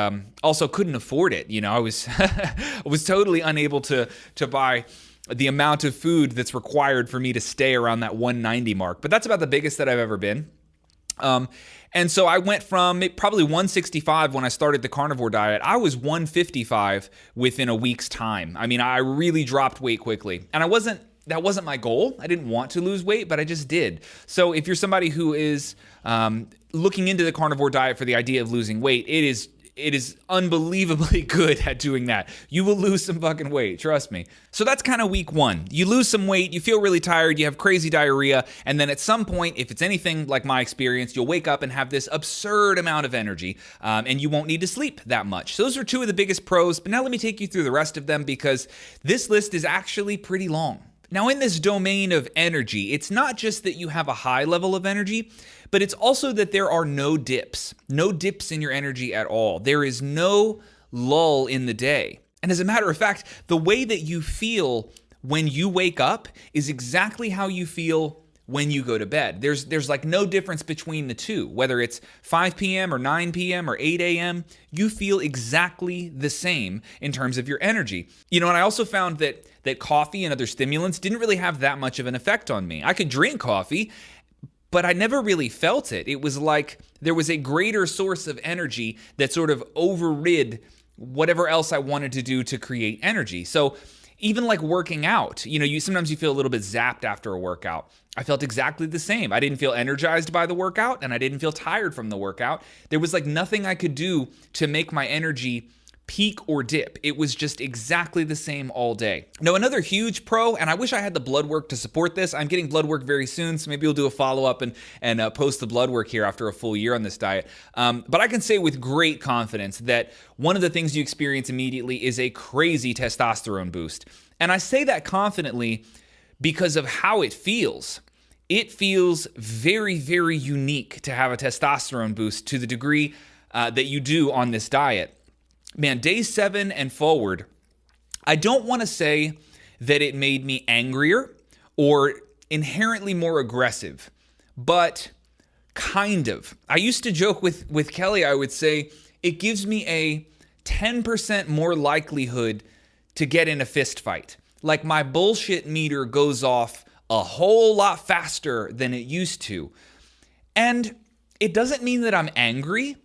also couldn't afford it. I was I was totally unable to buy the amount of food that's required for me to stay around that 190 mark. But that's about the biggest that I've ever been. And so I went from probably 165 when I started the carnivore diet. I was 155 within a week's time. I mean, I really dropped weight quickly. And that wasn't my goal. I didn't want to lose weight, but I just did. So if you're somebody who is looking into the carnivore diet for the idea of losing weight, it is unbelievably good at doing that. You will lose some fucking weight, trust me. So that's kind of week one. You lose some weight, you feel really tired, you have crazy diarrhea, and then at some point, if it's anything like my experience, you'll wake up and have this absurd amount of energy, and you won't need to sleep that much. So those are two of the biggest pros, but now let me take you through the rest of them because this list is actually pretty long. Now, in this domain of energy, it's not just that you have a high level of energy, but it's also that there are no dips in your energy at all. There is no lull in the day. And as a matter of fact, the way that you feel when you wake up is exactly how you feel when you go to bed. There's like no difference between the two. Whether it's 5 p.m. or 9 p.m. or 8 a.m., you feel exactly the same in terms of your energy. And I also found that coffee and other stimulants didn't really have that much of an effect on me. I could drink coffee, but I never really felt it. It was like there was a greater source of energy that sort of overrid whatever else I wanted to do to create energy. So even like working out, sometimes you feel a little bit zapped after a workout. I felt exactly the same. I didn't feel energized by the workout and I didn't feel tired from the workout. There was like nothing I could do to make my energy peak or dip. It was just exactly the same all day. Now, another huge pro, and I wish I had the blood work to support this. I'm getting blood work very soon, so maybe we'll do a follow-up and post the blood work here after a full year on this diet. But I can say with great confidence that one of the things you experience immediately is a crazy testosterone boost. And I say that confidently because of how it feels. It feels very, very unique to have a testosterone boost to the degree that you do on this diet. Man, day 7 and forward, I don't want to say that it made me angrier or inherently more aggressive, but kind of. I used to joke with Kelly, I would say, it gives me a 10% more likelihood to get in a fist fight. Like my bullshit meter goes off a whole lot faster than it used to. And it doesn't mean that I'm angry,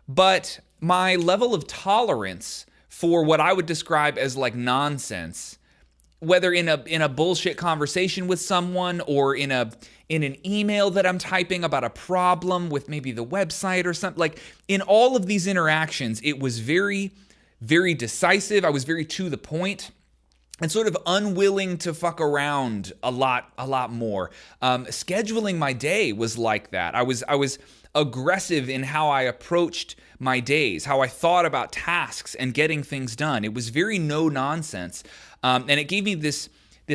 but my level of tolerance for what I would describe as like nonsense, whether in a bullshit conversation with someone or in an email that I'm typing about a problem with maybe the website or something, like in all of these interactions, it was very, very decisive. I was very to the point and sort of unwilling to fuck around a lot more. Scheduling my day was like that. I was aggressive in how I approached my days, how I thought about tasks and getting things done. It was very no nonsense. And it gave me this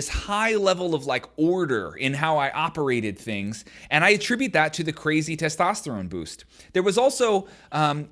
high level of like order in how I operated things. And I attribute that to the crazy testosterone boost. There was also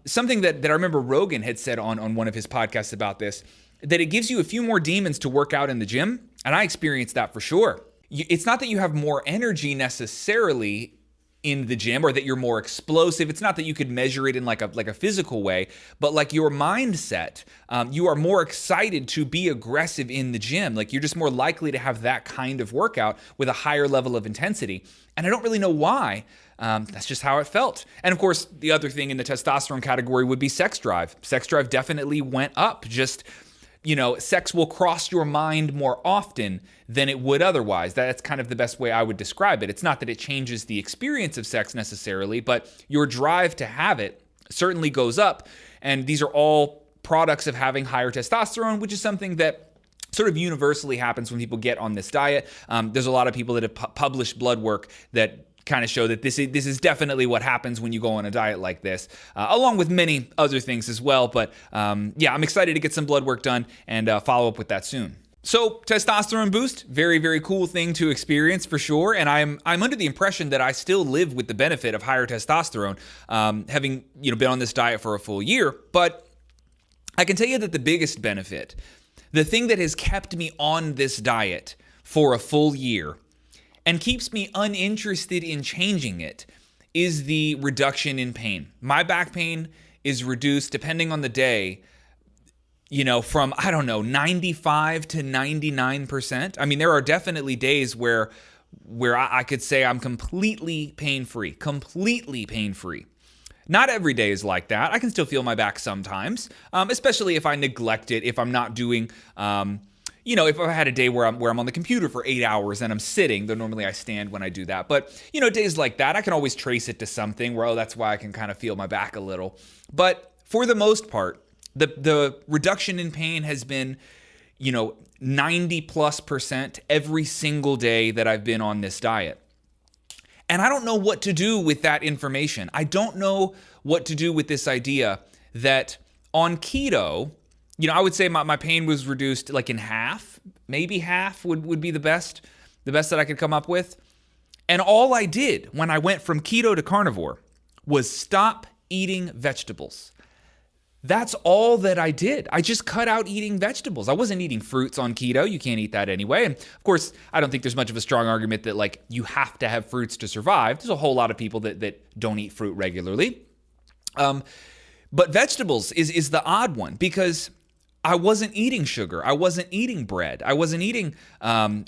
something that I remember Rogan had said on one of his podcasts about this, that it gives you a few more demons to work out in the gym. And I experienced that for sure. It's not that you have more energy necessarily in the gym or that you're more explosive. It's not that you could measure it in like a physical way, but like your mindset, you are more excited to be aggressive in the gym. Like you're just more likely to have that kind of workout with a higher level of intensity. And I don't really know why. That's just how it felt. And of course, the other thing in the testosterone category would be sex drive. Sex drive definitely went up. Just, sex will cross your mind more often than it would otherwise. That's kind of the best way I would describe it. It's not that it changes the experience of sex necessarily, but your drive to have it certainly goes up. And these are all products of having higher testosterone, which is something that sort of universally happens when people get on this diet. There's a lot of people that have published blood work that kind of show that this is definitely what happens when you go on a diet like this, along with many other things as well. But I'm excited to get some blood work done and follow up with that soon. So testosterone boost, very, very cool thing to experience for sure. And I'm under the impression that I still live with the benefit of higher testosterone, having been on this diet for a full year. But I can tell you that the biggest benefit, the thing that has kept me on this diet for a full year and keeps me uninterested in changing it, is the reduction in pain. My back pain is reduced, depending on the day, from, 95 to 99%. I mean, there are definitely days where where I could say I'm completely pain-free. Not every day is like that. I can still feel my back sometimes, especially if I neglect it, if I'm not doing, if I had a day where I'm on the computer for 8 hours and I'm sitting, though normally I stand when I do that. But, days like that, I can always trace it to something where, that's why I can kind of feel my back a little. But for the most part, the reduction in pain has been, 90+% every single day that I've been on this diet. And I don't know what to do with that information. I don't know what to do with this idea that on keto, I would say my pain was reduced like in half, maybe half would be the best that I could come up with. And all I did when I went from keto to carnivore was stop eating vegetables. That's all that I did. I just cut out eating vegetables. I wasn't eating fruits on keto. You can't eat that anyway. And of course, I don't think there's much of a strong argument that like you have to have fruits to survive. There's a whole lot of people that don't eat fruit regularly. But vegetables is the odd one because I wasn't eating sugar. I wasn't eating bread. I wasn't eating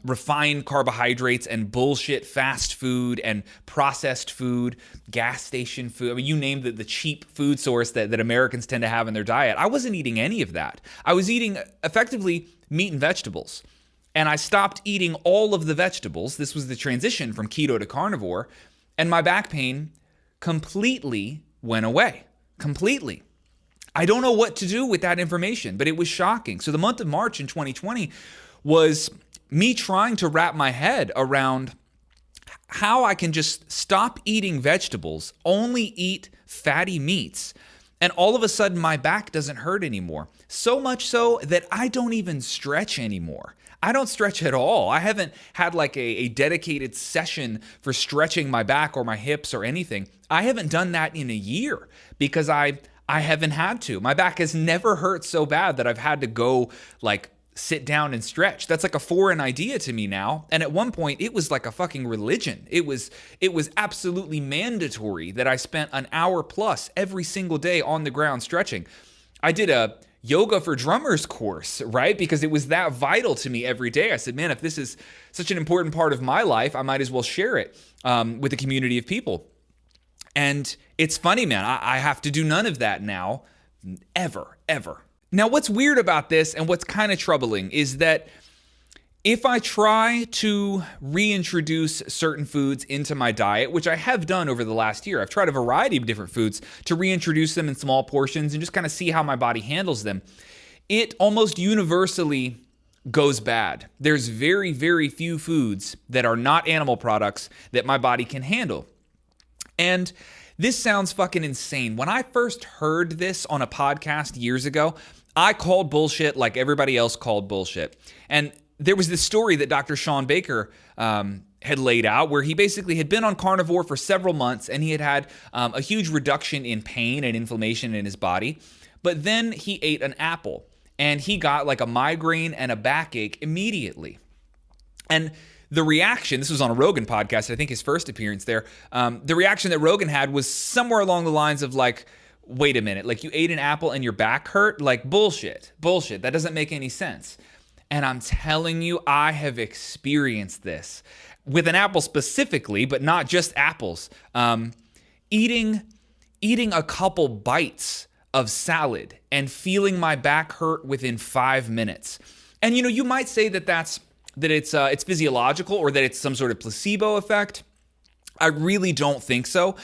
refined carbohydrates and bullshit fast food and processed food, gas station food. I mean, you name the cheap food source that Americans tend to have in their diet. I wasn't eating any of that. I was eating effectively meat and vegetables. And I stopped eating all of the vegetables. This was the transition from keto to carnivore. And my back pain completely went away. Completely. I don't know what to do with that information, but it was shocking. So the month of March in 2020 was me trying to wrap my head around how I can just stop eating vegetables, only eat fatty meats, and all of a sudden my back doesn't hurt anymore. So much so that I don't even stretch anymore. I don't stretch at all. I haven't had like a dedicated session for stretching my back or my hips or anything. I haven't done that in a year because I haven't had to. My back has never hurt so bad that I've had to go like sit down and stretch. That's like a foreign idea to me now. And at one point it was like a fucking religion. It was absolutely mandatory that I spent an hour plus every single day on the ground stretching. I did a yoga for drummers course, right? Because it was that vital to me every day. I said, man, if this is such an important part of my life, I might as well share it with a community of people. And it's funny, man, I have to do none of that now, ever. Now, what's weird about this and what's kind of troubling is that if I try to reintroduce certain foods into my diet, which I have done over the last year, I've tried a variety of different foods to reintroduce them in small portions and just kind of see how my body handles them, it almost universally goes bad. There's very, very few foods that are not animal products that my body can handle. And this sounds fucking insane. When I first heard this on a podcast years ago, I called bullshit like everybody else called bullshit. And there was this story that Dr. Sean Baker had laid out where he basically had been on carnivore for several months and he had a huge reduction in pain and inflammation in his body. But then he ate an apple and he got like a migraine and a backache immediately. And the reaction, this was on a Rogan podcast, I think his first appearance there, the reaction that Rogan had was somewhere along the lines of like, wait a minute, like you ate an apple and your back hurt? Like bullshit, that doesn't make any sense. And I'm telling you, I have experienced this with an apple specifically, but not just apples. Eating a couple bites of salad and feeling my back hurt within 5 minutes. And you might say that it's physiological or that it's some sort of placebo effect. I really don't think so.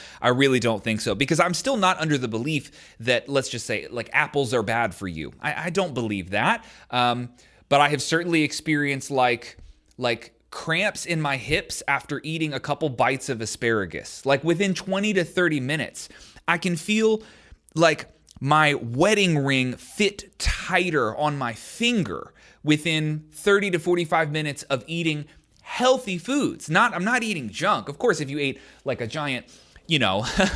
Because I'm still not under the belief that, let's just say, like apples are bad for you. I don't believe that. But I have certainly experienced like cramps in my hips after eating a couple bites of asparagus. Like within 20 to 30 minutes, I can feel like my wedding ring fit tighter on my finger within 30 to 45 minutes of eating healthy foods. I'm not eating junk. Of course, if you ate like a giant,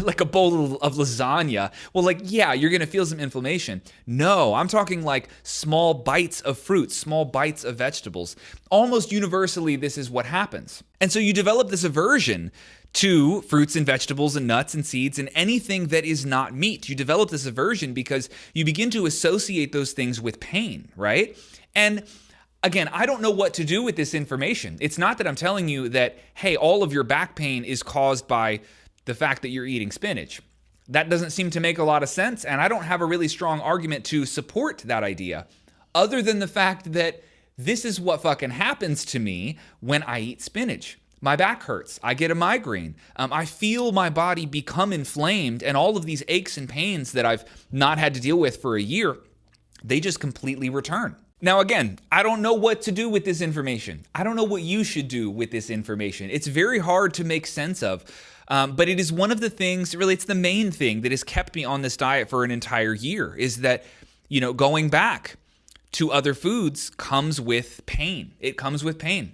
like a bowl of lasagna, well, like, yeah, you're going to feel some inflammation. No, I'm talking like small bites of fruit, small bites of vegetables. Almost universally, this is what happens. And so you develop this aversion to fruits and vegetables and nuts and seeds and anything that is not meat. You develop this aversion because you begin to associate those things with pain, right? And Again, I don't know what to do with this information. It's not that I'm telling you that, hey, all of your back pain is caused by the fact that you're eating spinach. That doesn't seem to make a lot of sense, and I don't have a really strong argument to support that idea, other than the fact that this is what fucking happens to me when I eat spinach. My back hurts. I get a migraine. I feel my body become inflamed, and all of these aches and pains that I've not had to deal with for a year, they just completely return. Now, again, I don't know what to do with this information. I don't know what you should do with this information. It's very hard to make sense of, but it is one of the things, really, it's the main thing that has kept me on this diet for an entire year, is that, going back to other foods comes with pain. It comes with pain.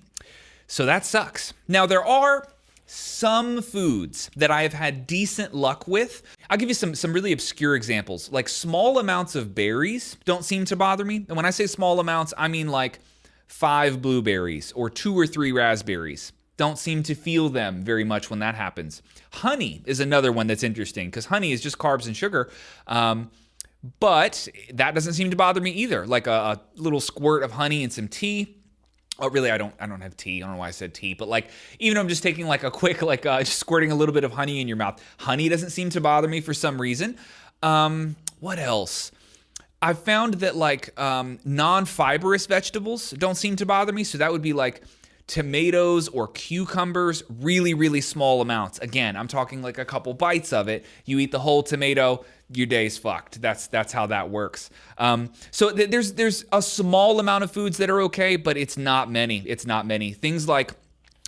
So that sucks. Now, there are some foods that I have had decent luck with. I'll give you some really obscure examples. Like small amounts of berries don't seem to bother me. And when I say small amounts, I mean like 5 blueberries or 2 or 3 raspberries. Don't seem to feel them very much when that happens. Honey is another one that's interesting because honey is just carbs and sugar. But that doesn't seem to bother me either. Like a little squirt of honey and some tea. Oh, really, I don't have tea. I don't know why I said tea, but like, even if I'm just taking like a quick, just squirting a little bit of honey in your mouth. Honey doesn't seem to bother me for some reason. What else? I've found that like non-fibrous vegetables don't seem to bother me. So that would be like tomatoes or cucumbers, really, really small amounts. Again, I'm talking like a couple bites of it. You eat the whole tomato, your day's fucked. That's how that works. So there's a small amount of foods that are okay, but it's not many. It's not many. Things like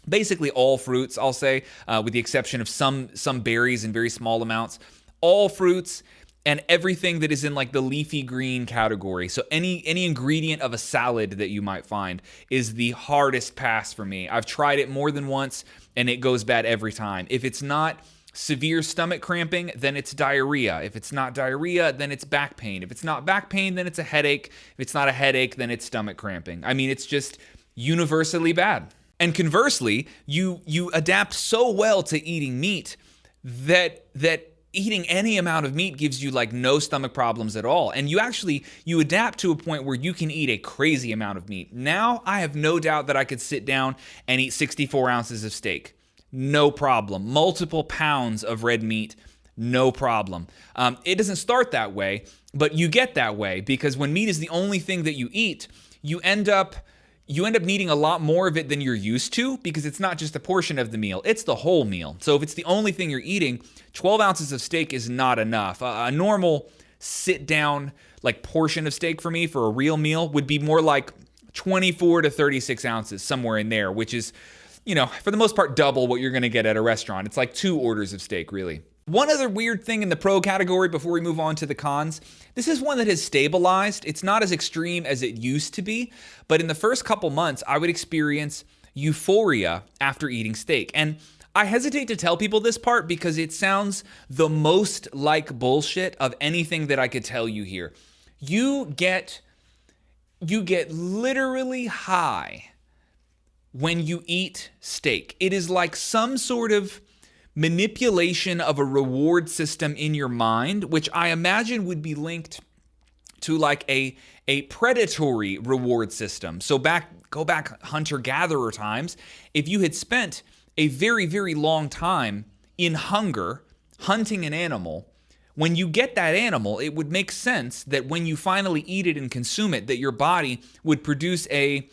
basically all fruits, I'll say, with the exception of some berries in very small amounts. All fruits and everything that is in like the leafy green category. So any ingredient of a salad that you might find is the hardest pass for me. I've tried it more than once and it goes bad every time. If it's not severe stomach cramping, then it's diarrhea. If it's not diarrhea, then it's back pain. If it's not back pain, then it's a headache. If it's not a headache, then it's stomach cramping. I mean, it's just universally bad. And conversely, you adapt so well to eating meat that eating any amount of meat gives you like no stomach problems at all. And you adapt to a point where you can eat a crazy amount of meat. Now, I have no doubt that I could sit down and eat 64 ounces of steak. No problem. Multiple pounds of red meat, no problem. It doesn't start that way, but you get that way because when meat is the only thing that you eat, you end up needing a lot more of it than you're used to because it's not just a portion of the meal, it's the whole meal. So if it's the only thing you're eating, 12 ounces of steak is not enough. A normal sit-down like portion of steak for me for a real meal would be more like 24 to 36 ounces, somewhere in there, which is, for the most part, double what you're going to get at a restaurant. It's like 2 orders of steak, really. One other weird thing in the pro category before we move on to the cons, this is one that has stabilized. It's not as extreme as it used to be, but in the first couple months, I would experience euphoria after eating steak. And I hesitate to tell people this part because it sounds the most like bullshit of anything that I could tell you here. You get literally high when you eat steak. It is like some sort of manipulation of a reward system in your mind, which I imagine would be linked to like a predatory reward system. So go back hunter-gatherer times. If you had spent a very, very long time in hunger, hunting an animal, when you get that animal, it would make sense that when you finally eat it and consume it, that your body would produce a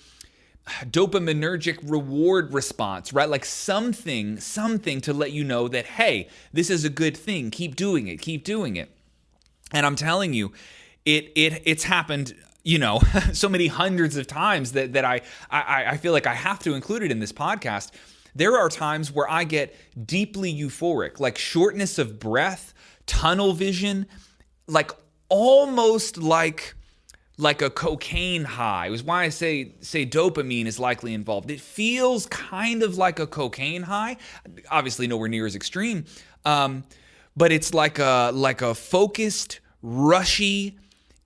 dopaminergic reward response, right? Like something to let you know that, hey, this is a good thing. Keep doing it. And I'm telling you, it's happened, so many hundreds of times that I feel like I have to include it in this podcast. There are times where I get deeply euphoric, like shortness of breath, tunnel vision, like almost like a cocaine high. It was why I say dopamine is likely involved. It feels kind of like a cocaine high, obviously nowhere near as extreme, but it's like a focused, rushy,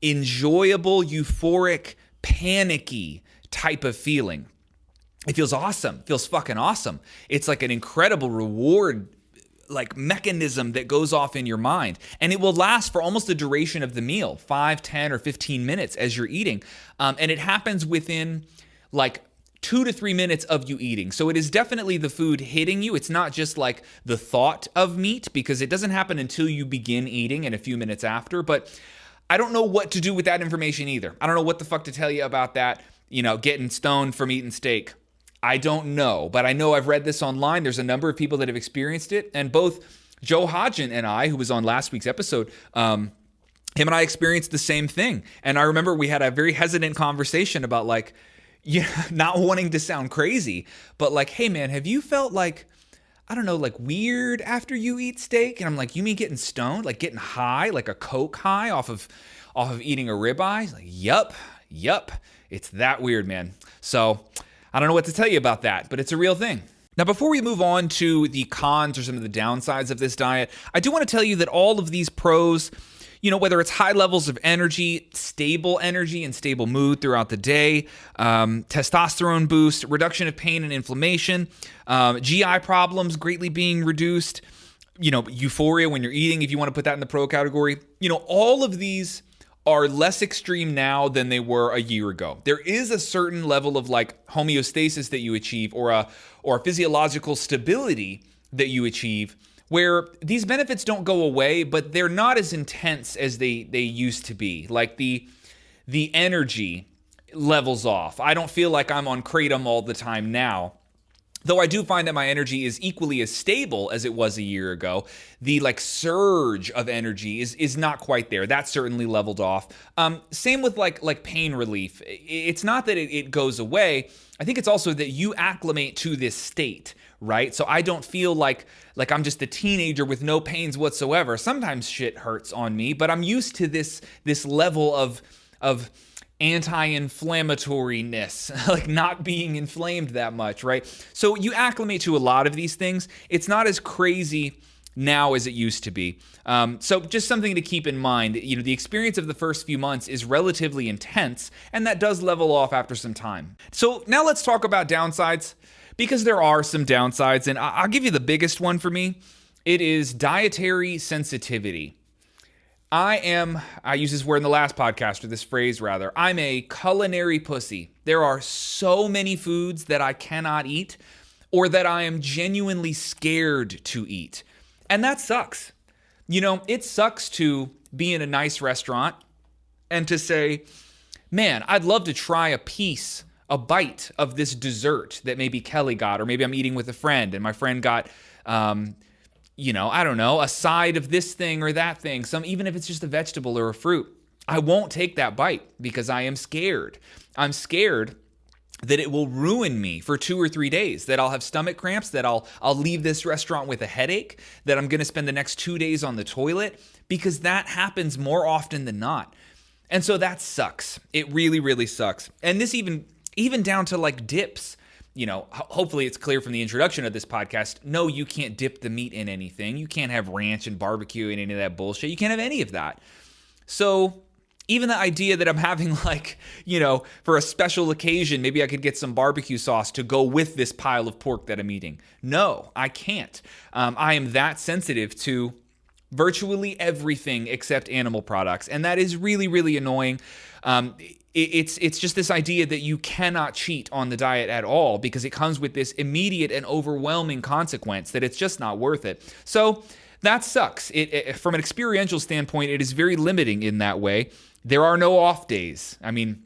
enjoyable, euphoric, panicky type of feeling. It feels awesome. It feels fucking awesome. It's like an incredible reward like mechanism that goes off in your mind, and it will last for almost the duration of the meal, 5, 10, or 15 minutes as you're eating. And it happens within like 2 to 3 minutes of you eating. So it is definitely the food hitting you. It's not just like the thought of meat, because it doesn't happen until you begin eating and a few minutes after. But I don't know what to do with that information either. I don't know what the fuck to tell you about that, getting stoned from eating steak. I don't know, but I know I've read this online. There's a number of people that have experienced it, and both Joe Hodgen and I, who was on last week's episode, him and I experienced the same thing. And I remember we had a very hesitant conversation about not wanting to sound crazy, but like, hey man, have you felt like, I don't know, like weird after you eat steak? And I'm like, you mean getting stoned, like getting high, like a Coke high off of eating a ribeye? He's like, yup, it's that weird, man. So I don't know what to tell you about that, but it's a real thing. Now, before we move on to the cons or some of the downsides of this diet, I do want to tell you that all of these pros, whether it's high levels of energy and stable mood throughout the day, testosterone boost, reduction of pain and inflammation, GI problems greatly being reduced, euphoria when you're eating, if you want to put that in the pro category, all of these are less extreme now than they were a year ago. There is a certain level of like homeostasis that you achieve, or a physiological stability that you achieve, where these benefits don't go away, but they're not as intense as they used to be. Like the energy levels off. I don't feel like I'm on Kratom all the time now. Though I do find that my energy is equally as stable as it was a year ago, the surge of energy is not quite there. That's certainly leveled off. Same with like pain relief. It's not that it goes away. I think it's also that you acclimate to this state, right? So I don't feel like I'm just a teenager with no pains whatsoever. Sometimes shit hurts on me, but I'm used to this level of anti-inflammatoriness, like not being inflamed that much, right? So you acclimate to a lot of these things. It's not as crazy now as it used to be. So just something to keep in mind. The experience of the first few months is relatively intense, and that does level off after some time. So now let's talk about downsides, because there are some downsides, and I'll give you the biggest one for me. It is dietary sensitivity. I used this word in the last podcast, or this phrase rather, I'm a culinary pussy. There are so many foods that I cannot eat, or that I am genuinely scared to eat. And that sucks. It sucks to be in a nice restaurant and to say, man, I'd love to try a bite of this dessert that maybe Kelly got, or maybe I'm eating with a friend and my friend got, I don't know, a side of this thing or that thing, even if it's just a vegetable or a fruit. I won't take that bite because I am scared. I'm scared that it will ruin me for 2 or 3 days, that I'll have stomach cramps, that I'll leave this restaurant with a headache, that I'm going to spend the next 2 days on the toilet, because that happens more often than not. And so that sucks. It really, really sucks. And this even down to like dips. Hopefully it's clear from the introduction of this podcast, no, you can't dip the meat in anything. You can't have ranch and barbecue and any of that bullshit. You can't have any of that. So even the idea that I'm having for a special occasion, maybe I could get some barbecue sauce to go with this pile of pork that I'm eating. No, I can't. I am that sensitive to virtually everything except animal products. And that is really, really annoying. It's just this idea that you cannot cheat on the diet at all, because it comes with this immediate and overwhelming consequence that it's just not worth it. So that sucks. From an experiential standpoint, it is very limiting in that way. There are no off days. I mean,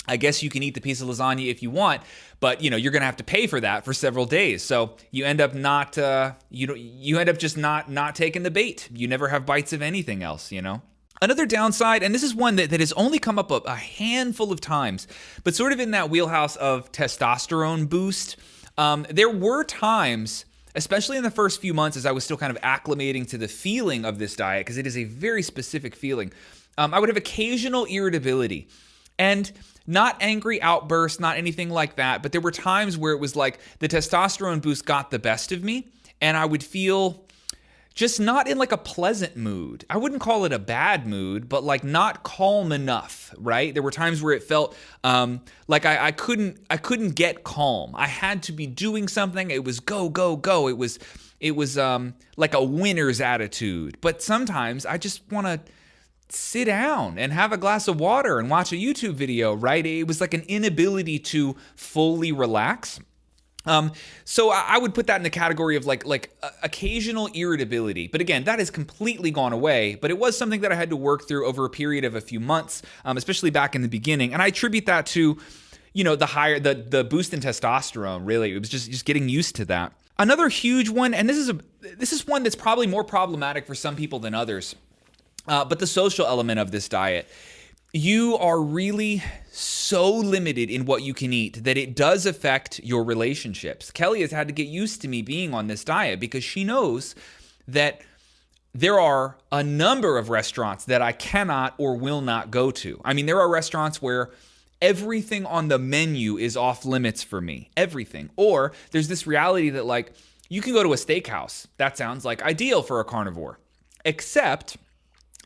I guess you can eat the piece of lasagna if you want, but you're going to have to pay for that for several days. So you end up not just not taking the bait. You never have bites of anything else, Another downside, and this is one that has only come up a handful of times, but sort of in that wheelhouse of testosterone boost. There were times, especially in the first few months as I was still kind of acclimating to the feeling of this diet, because it is a very specific feeling, I would have occasional irritability. And not angry outbursts, not anything like that, but there were times where it was like the testosterone boost got the best of me, and I would feel just not in like a pleasant mood. I wouldn't call it a bad mood, but like not calm enough, right? There were times where it felt like I couldn't get calm. I had to be doing something. It was go, go, go. It was like a winner's attitude. But sometimes I just want to sit down and have a glass of water and watch a YouTube video, right? It was like an inability to fully relax. So I would put that in the category of like occasional irritability. But again, that has completely gone away. But it was something that I had to work through over a period of a few months, especially back in the beginning. And I attribute that to, the boost in testosterone. Really, it was just getting used to that. Another huge one, and this is one that's probably more problematic for some people than others. But the social element of this diet. You are really so limited in what you can eat that it does affect your relationships. Kelly has had to get used to me being on this diet because she knows that there are a number of restaurants that I cannot or will not go to. I mean, there are restaurants where everything on the menu is off limits for me. Everything. Or there's this reality that like you can go to a steakhouse. That sounds like ideal for a carnivore. Except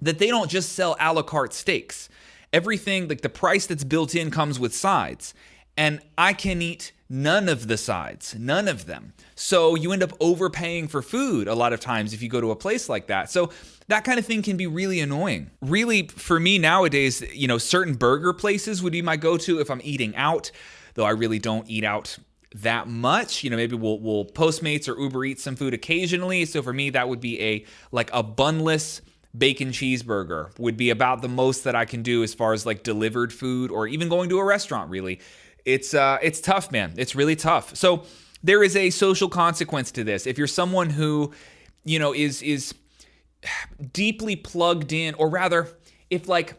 that they don't just sell a la carte steaks. Everything, like the price that's built in comes with sides. And I can eat none of the sides, none of them. So you end up overpaying for food a lot of times if you go to a place like that. So that kind of thing can be really annoying. Really, for me nowadays, certain burger places would be my go-to if I'm eating out, though I really don't eat out that much. Maybe we'll Postmates or Uber Eats some food occasionally. So for me, that would be a bunless bacon cheeseburger would be about the most that I can do as far as like delivered food or even going to a restaurant. Really, it's tough, man. It's really tough. So there is a social consequence to this. If you're someone who, is deeply plugged in, or rather, if like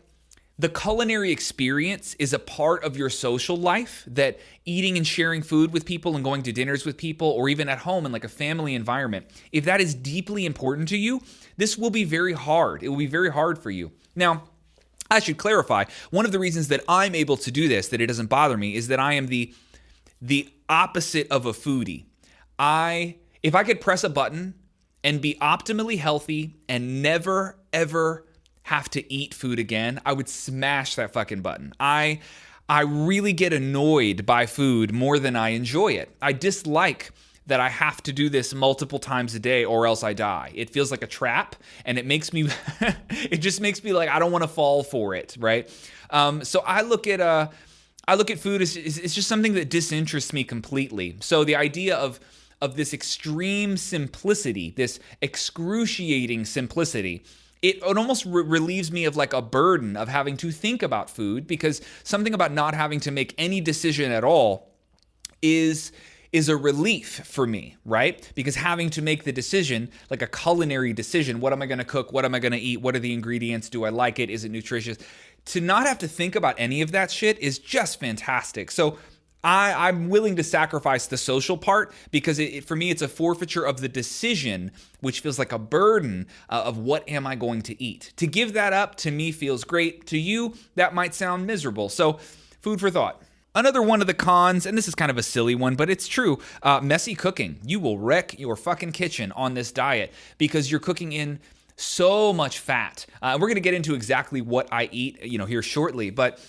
the culinary experience is a part of your social life, that eating and sharing food with people and going to dinners with people, or even at home in like a family environment, if that is deeply important to you, this will be very hard. It will be very hard for you. Now, I should clarify, one of the reasons that I'm able to do this, that it doesn't bother me, is that I am the opposite of a foodie. If I could press a button and be optimally healthy and never, ever have to eat food again, I would smash that fucking button. I really get annoyed by food more than I enjoy it. I dislike that I have to do this multiple times a day or else I die. It feels like a trap, and it makes me, it just makes me like, I don't want to fall for it, right? So I look at food as it's just something that disinterests me completely. So the idea of this extreme simplicity, this excruciating simplicity, it almost relieves me of like a burden of having to think about food, because something about not having to make any decision at all is a relief for me, right? Because having to make the decision, like a culinary decision, what am I going to cook? What am I going to eat? What are the ingredients? Do I like it? Is it nutritious? To not have to think about any of that shit is just fantastic. So I'm willing to sacrifice the social part, because for me, it's a forfeiture of the decision, which feels like a burden of what am I going to eat. To give that up, to me, feels great. To you, that might sound miserable. So food for thought. Another one of the cons, and this is kind of a silly one, but it's true, messy cooking. You will wreck your fucking kitchen on this diet because you're cooking in so much fat. We're going to get into exactly what I eat, here shortly, but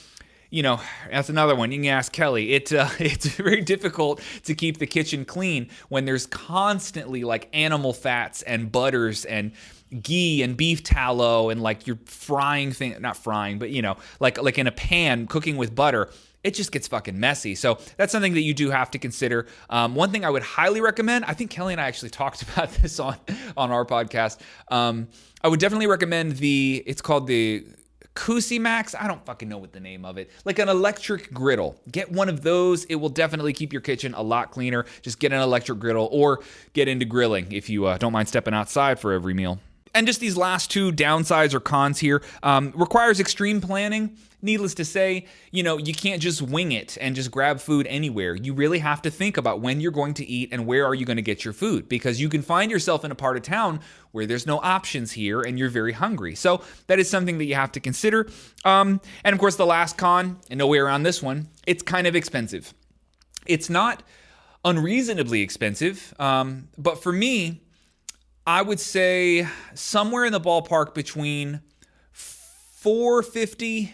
that's another one. You can ask Kelly. It's very difficult to keep the kitchen clean when there's constantly like animal fats and butters and ghee and beef tallow, and like you're frying not frying, but like in a pan cooking with butter. It just gets fucking messy. So that's something that you do have to consider. One thing I would highly recommend, I think Kelly and I actually talked about this on our podcast. I would definitely recommend it's called the Cusimax. I don't fucking know what the name of it. Like an electric griddle. Get one of those. It will definitely keep your kitchen a lot cleaner. Just get an electric griddle, or get into grilling if you don't mind stepping outside for every meal. And just these last two downsides or cons here, requires extreme planning. Needless to say, you can't just wing it and just grab food anywhere. You really have to think about when you're going to eat and where are you going to get your food, because you can find yourself in a part of town where there's no options here and you're very hungry. So that is something that you have to consider. And of course, the last con, and no way around this one, it's kind of expensive. It's not unreasonably expensive, but for me, I would say somewhere in the ballpark between $450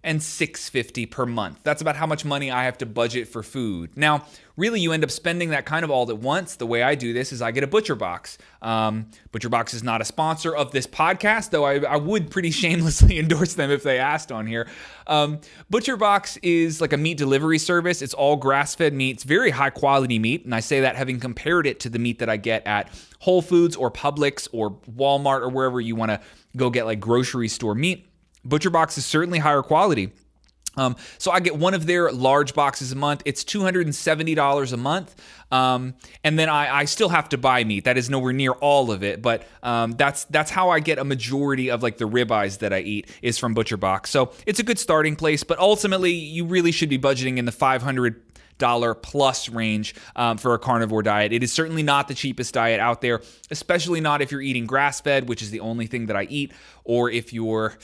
and $6.50 per month. That's about how much money I have to budget for food. Now, really, you end up spending that kind of all at once. The way I do this is I get a Butcher Box. Butcher Box is not a sponsor of this podcast, though I would pretty shamelessly endorse them if they asked on here. Butcher Box is like a meat delivery service. It's all grass-fed meat. It's very high-quality meat, and I say that having compared it to the meat that I get at Whole Foods or Publix or Walmart or wherever you want to go get like grocery store meat. Butcher Box is certainly higher quality. So I get one of their large boxes a month. It's $270 a month. And then I still have to buy meat. That is nowhere near all of it, but that's how I get a majority of like the ribeyes that I eat is from Butcher Box. So it's a good starting place, but ultimately you really should be budgeting in the $500 plus range for a carnivore diet. It is certainly not the cheapest diet out there, especially not if you're eating grass-fed, which is the only thing that I eat, or if you're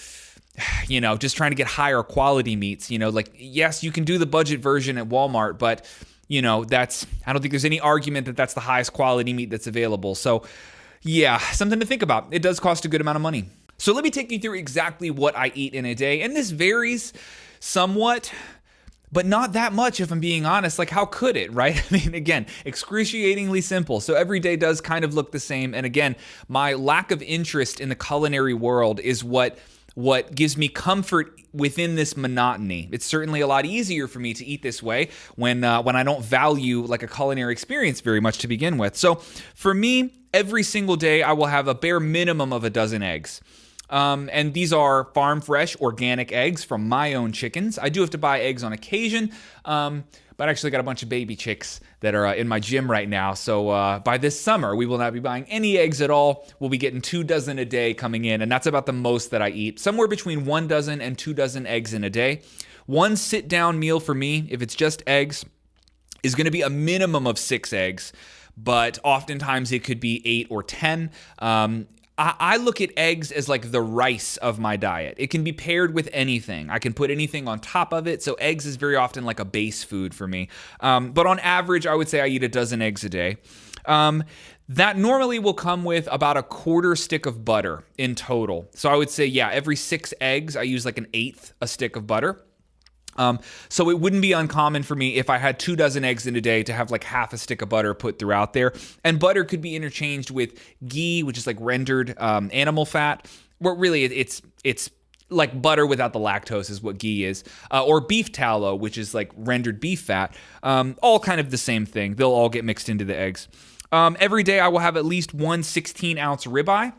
just trying to get higher quality meats. Like, yes, you can do the budget version at Walmart, but, I don't think there's any argument that that's the highest quality meat that's available. So, yeah, something to think about. It does cost a good amount of money. So let me take you through exactly what I eat in a day. And this varies somewhat, but not that much, if I'm being honest. Like, how could it, right? I mean, again, excruciatingly simple. So every day does kind of look the same. And again, my lack of interest in the culinary world is what gives me comfort within this monotony. It's certainly a lot easier for me to eat this way when I don't value like a culinary experience very much to begin with. So for me, every single day I will have a bare minimum of a dozen eggs. And these are farm fresh organic eggs from my own chickens. I do have to buy eggs on occasion, but I actually got a bunch of baby chicks that are in my gym right now. So by this summer, we will not be buying any eggs at all. We'll be getting 2 dozen a day coming in, and that's about the most that I eat. Somewhere between 1 dozen and 2 dozen eggs in a day. One sit-down meal for me, if it's just eggs, is going to be a minimum of 6 eggs, but oftentimes it could be 8 or 10. I look at eggs as like the rice of my diet. It can be paired with anything. I can put anything on top of it. So eggs is very often like a base food for me. But on average, I would say I eat a dozen eggs a day. That normally will come with about a quarter stick of butter in total. So I would say, every 6 eggs, I use like an eighth a stick of butter. So it wouldn't be uncommon for me if I had 2 dozen eggs in a day to have like half a stick of butter put throughout there. And butter could be interchanged with ghee, which is like rendered animal fat. Where really it's like butter without the lactose is what ghee is. Or beef tallow, which is like rendered beef fat. All kind of the same thing. They'll all get mixed into the eggs. Every day I will have at least 1 16-ounce ribeye.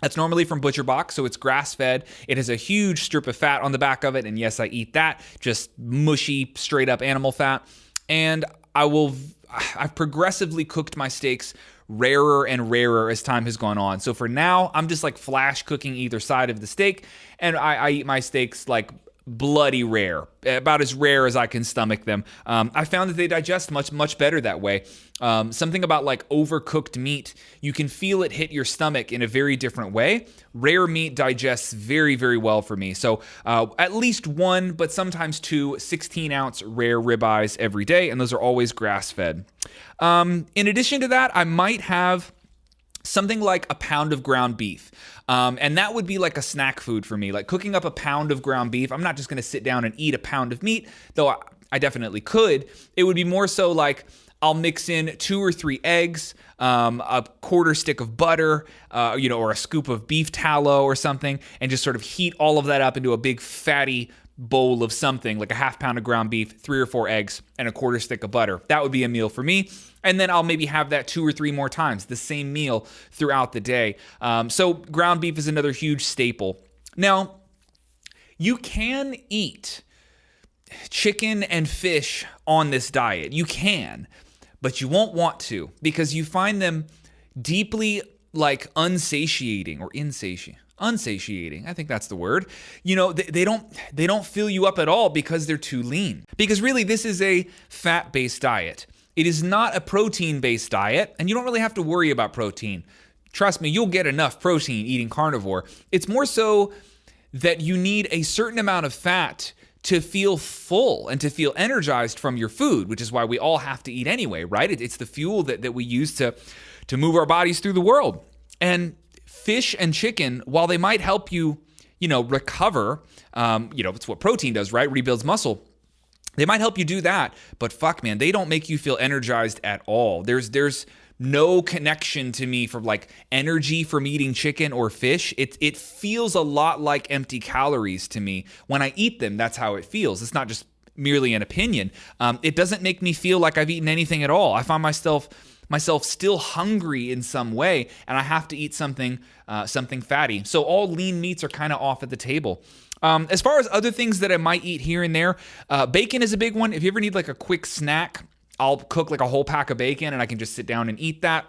That's normally from Butcher Box, so it's grass-fed. It has a huge strip of fat on the back of it, and yes, I eat that. Just mushy, straight-up animal fat. And I've progressively cooked my steaks rarer and rarer as time has gone on. So for now, I'm just like flash cooking either side of the steak, and I eat my steaks like bloody rare, about as rare as I can stomach them. I found that they digest much better that way. Something about like overcooked meat, you can feel it hit your stomach in a very different way. Rare meat digests very, very well for me. So at least 1, but sometimes 2 16-ounce rare ribeyes every day, and those are always grass-fed. In addition to that, I might have something like a pound of ground beef. And that would be like a snack food for me, like cooking up a pound of ground beef. I'm not just going to sit down and eat a pound of meat, though I definitely could. It would be more so like I'll mix in 2 or 3 eggs, a quarter stick of butter, or a scoop of beef tallow or something, and just sort of heat all of that up into a big fatty bowl of something, like a half pound of ground beef, 3 or 4 eggs, and a quarter stick of butter. That would be a meal for me. And then I'll maybe have that 2 or 3 more times, the same meal throughout the day. So ground beef is another huge staple. Now, you can eat chicken and fish on this diet. You can, but you won't want to because you find them deeply like unsatiating or unsatiating. I think that's the word. They don't fill you up at all because they're too lean. Because really, this is a fat-based diet. It is not a protein-based diet, and you don't really have to worry about protein. Trust me, you'll get enough protein eating carnivore. It's more so that you need a certain amount of fat to feel full and to feel energized from your food, which is why we all have to eat anyway, right? It's the fuel that we use to move our bodies through the world. And fish and chicken, while they might help you, recover. It's what protein does, right? Rebuilds muscle. They might help you do that, but fuck, man, they don't make you feel energized at all. There's no connection to me for like energy from eating chicken or fish. It feels a lot like empty calories to me. When I eat them, that's how it feels. It's not just merely an opinion. It doesn't make me feel like I've eaten anything at all. I find myself still hungry in some way, and I have to eat something fatty. So all lean meats are kind of off at the table. As far as other things that I might eat here and there, bacon is a big one. If you ever need like a quick snack, I'll cook like a whole pack of bacon and I can just sit down and eat that.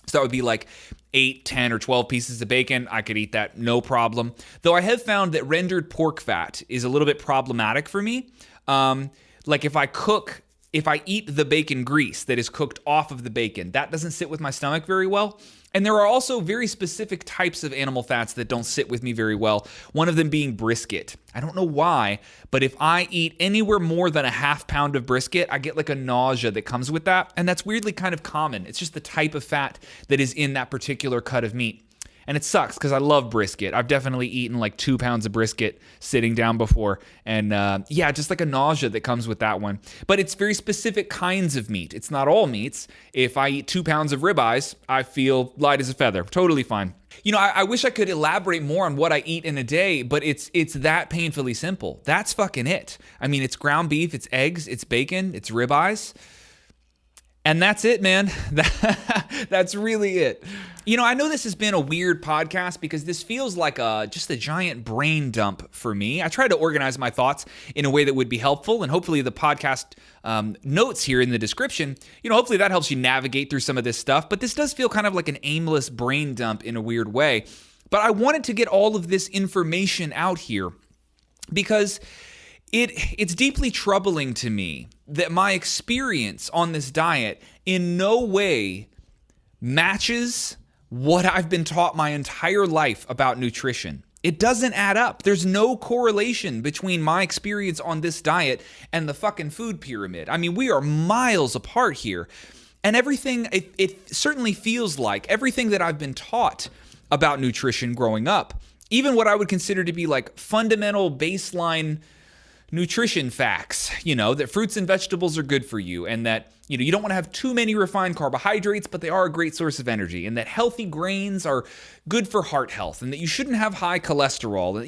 So that would be like 8, 10, or 12 pieces of bacon. I could eat that, no problem. Though I have found that rendered pork fat is a little bit problematic for me. Like if I eat the bacon grease that is cooked off of the bacon, that doesn't sit with my stomach very well. And there are also very specific types of animal fats that don't sit with me very well. One of them being brisket. I don't know why, but if I eat anywhere more than a half pound of brisket, I get like a nausea that comes with that. And that's weirdly kind of common. It's just the type of fat that is in that particular cut of meat. And it sucks because I love brisket. I've definitely eaten like 2 pounds of brisket sitting down before. And just like a nausea that comes with that one. But it's very specific kinds of meat. It's not all meats. If I eat 2 pounds of ribeyes, I feel light as a feather. Totally fine. I wish I could elaborate more on what I eat in a day, but it's that painfully simple. That's fucking it. I mean, it's ground beef, it's eggs, it's bacon, it's ribeyes. And that's it, man. That's really it. I know this has been a weird podcast because this feels like just a giant brain dump for me. I try to organize my thoughts in a way that would be helpful, and hopefully the podcast notes here in the description, hopefully that helps you navigate through some of this stuff. But this does feel kind of like an aimless brain dump in a weird way. But I wanted to get all of this information out here because it's deeply troubling to me that my experience on this diet in no way matches what I've been taught my entire life about nutrition. It doesn't add up. There's no correlation between my experience on this diet and the fucking food pyramid. I mean, we are miles apart here. And everything, it certainly feels like everything that I've been taught about nutrition growing up, even what I would consider to be like fundamental baseline nutrition facts, that fruits and vegetables are good for you, and that, you don't want to have too many refined carbohydrates, but they are a great source of energy, and that healthy grains are good for heart health, and that you shouldn't have high cholesterol.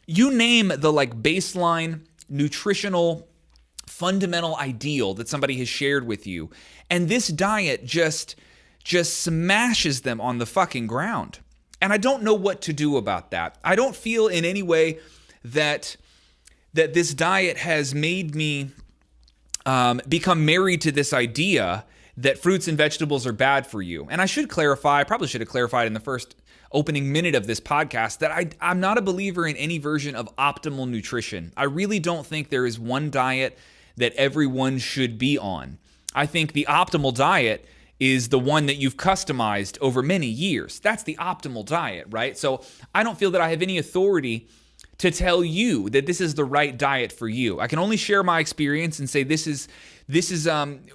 You name the like baseline nutritional fundamental ideal that somebody has shared with you, and this diet just smashes them on the fucking ground. And I don't know what to do about that. I don't feel in any way that this diet has made me become married to this idea that fruits and vegetables are bad for you. And I should clarify, I probably should have clarified in the first opening minute of this podcast, that I'm not a believer in any version of optimal nutrition. I really don't think there is one diet that everyone should be on. I think the optimal diet is the one that you've customized over many years. That's the optimal diet, right? So I don't feel that I have any authority to tell you that this is the right diet for you. I can only share my experience and say this is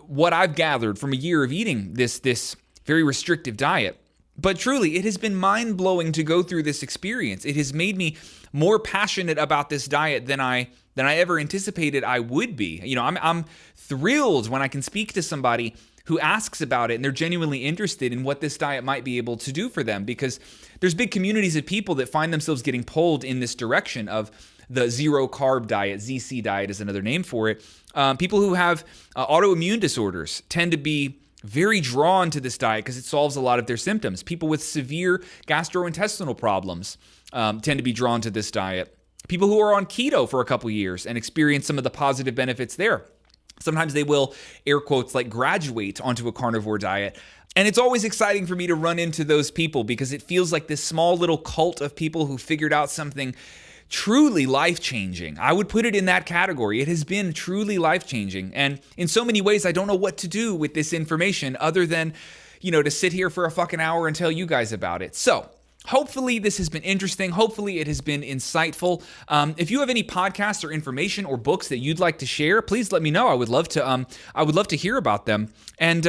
what I've gathered from a year of eating this very restrictive diet. But truly, it has been mind-blowing to go through this experience. It has made me more passionate about this diet than I ever anticipated I would be. I'm thrilled when I can speak to somebody who asks about it and they're genuinely interested in what this diet might be able to do for them, because there's big communities of people that find themselves getting pulled in this direction of the zero carb diet. ZC diet is another name for it. People who have autoimmune disorders tend to be very drawn to this diet because it solves a lot of their symptoms. People with severe gastrointestinal problems tend to be drawn to this diet. People who are on keto for a couple years and experience some of the positive benefits there. Sometimes they will, air quotes, like graduate onto a carnivore diet. And it's always exciting for me to run into those people because it feels like this small little cult of people who figured out something truly life-changing. I would put it in that category. It has been truly life-changing. And in so many ways, I don't know what to do with this information other than, to sit here for a fucking hour and tell you guys about it. So Hopefully this has been interesting. Hopefully it has been insightful. If you have any podcasts or information or books that you'd like to share, please let me know. I would love to hear about them. And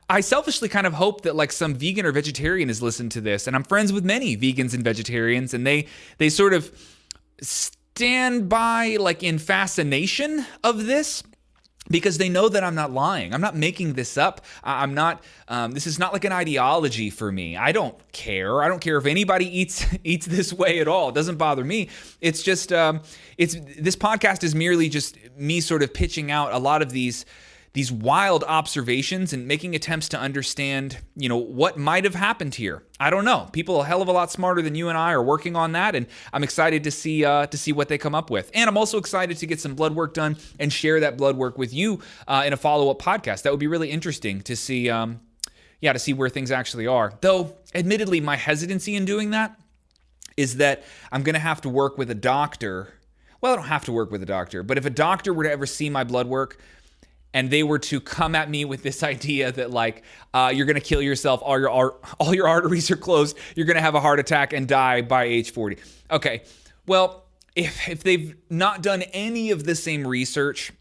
I selfishly kind of hope that like some vegan or vegetarian has listened to this. And I'm friends with many vegans and vegetarians, and they sort of stand by like in fascination of this, because they know that I'm not lying. I'm not making this up. I'm not, this is not like an ideology for me. I don't care. I don't care if anybody eats this way at all. It doesn't bother me. It's just, this podcast is merely just me sort of pitching out a lot of these wild observations and making attempts to understand, what might have happened here. I don't know. People a hell of a lot smarter than you and I are working on that, and I'm excited to see what they come up with. And I'm also excited to get some blood work done and share that blood work with you in a follow-up podcast. That would be really interesting to see, to see where things actually are. Though, admittedly, my hesitancy in doing that is that I'm going to have to work with a doctor. Well, I don't have to work with a doctor, but if a doctor were to ever see my blood work, and they were to come at me with this idea that like you're gonna kill yourself, all your arteries are closed, you're gonna have a heart attack and die by age 40. Okay, well, if they've not done any of the same research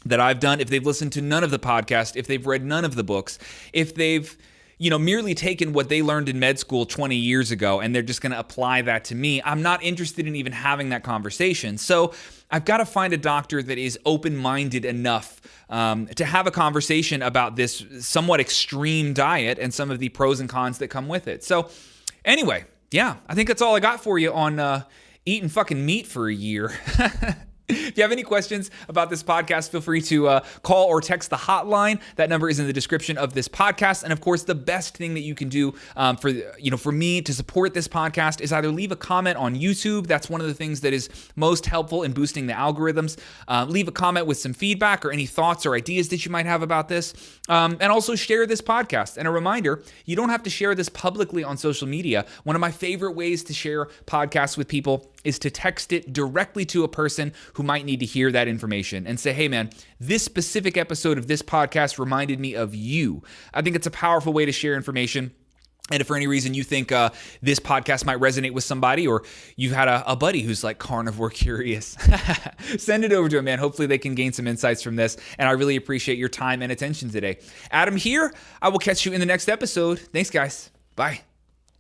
that I've done, if they've listened to none of the podcast, if they've read none of the books, if they've merely taken what they learned in med school 20 years ago and they're just going to apply that to me, I'm not interested in even having that conversation. So I've got to find a doctor that is open-minded enough to have a conversation about this somewhat extreme diet and some of the pros and cons that come with it. So anyway, yeah, I think that's all I got for you on eating fucking meat for a year. If you have any questions about this podcast, feel free to call or text the hotline. That number is in the description of this podcast. And of course, the best thing that you can do for me to support this podcast is either leave a comment on YouTube. That's one of the things that is most helpful in boosting the algorithms. Leave a comment with some feedback or any thoughts or ideas that you might have about this. And also share this podcast. And a reminder, you don't have to share this publicly on social media. One of my favorite ways to share podcasts with people is to text it directly to a person who might need to hear that information and say, hey man, this specific episode of this podcast reminded me of you. I think it's a powerful way to share information. And if for any reason you think this podcast might resonate with somebody, or you've had a buddy who's like carnivore curious, send it over to them, man. Hopefully they can gain some insights from this. And I really appreciate your time and attention today. Adam here. I will catch you in the next episode. Thanks, guys. Bye.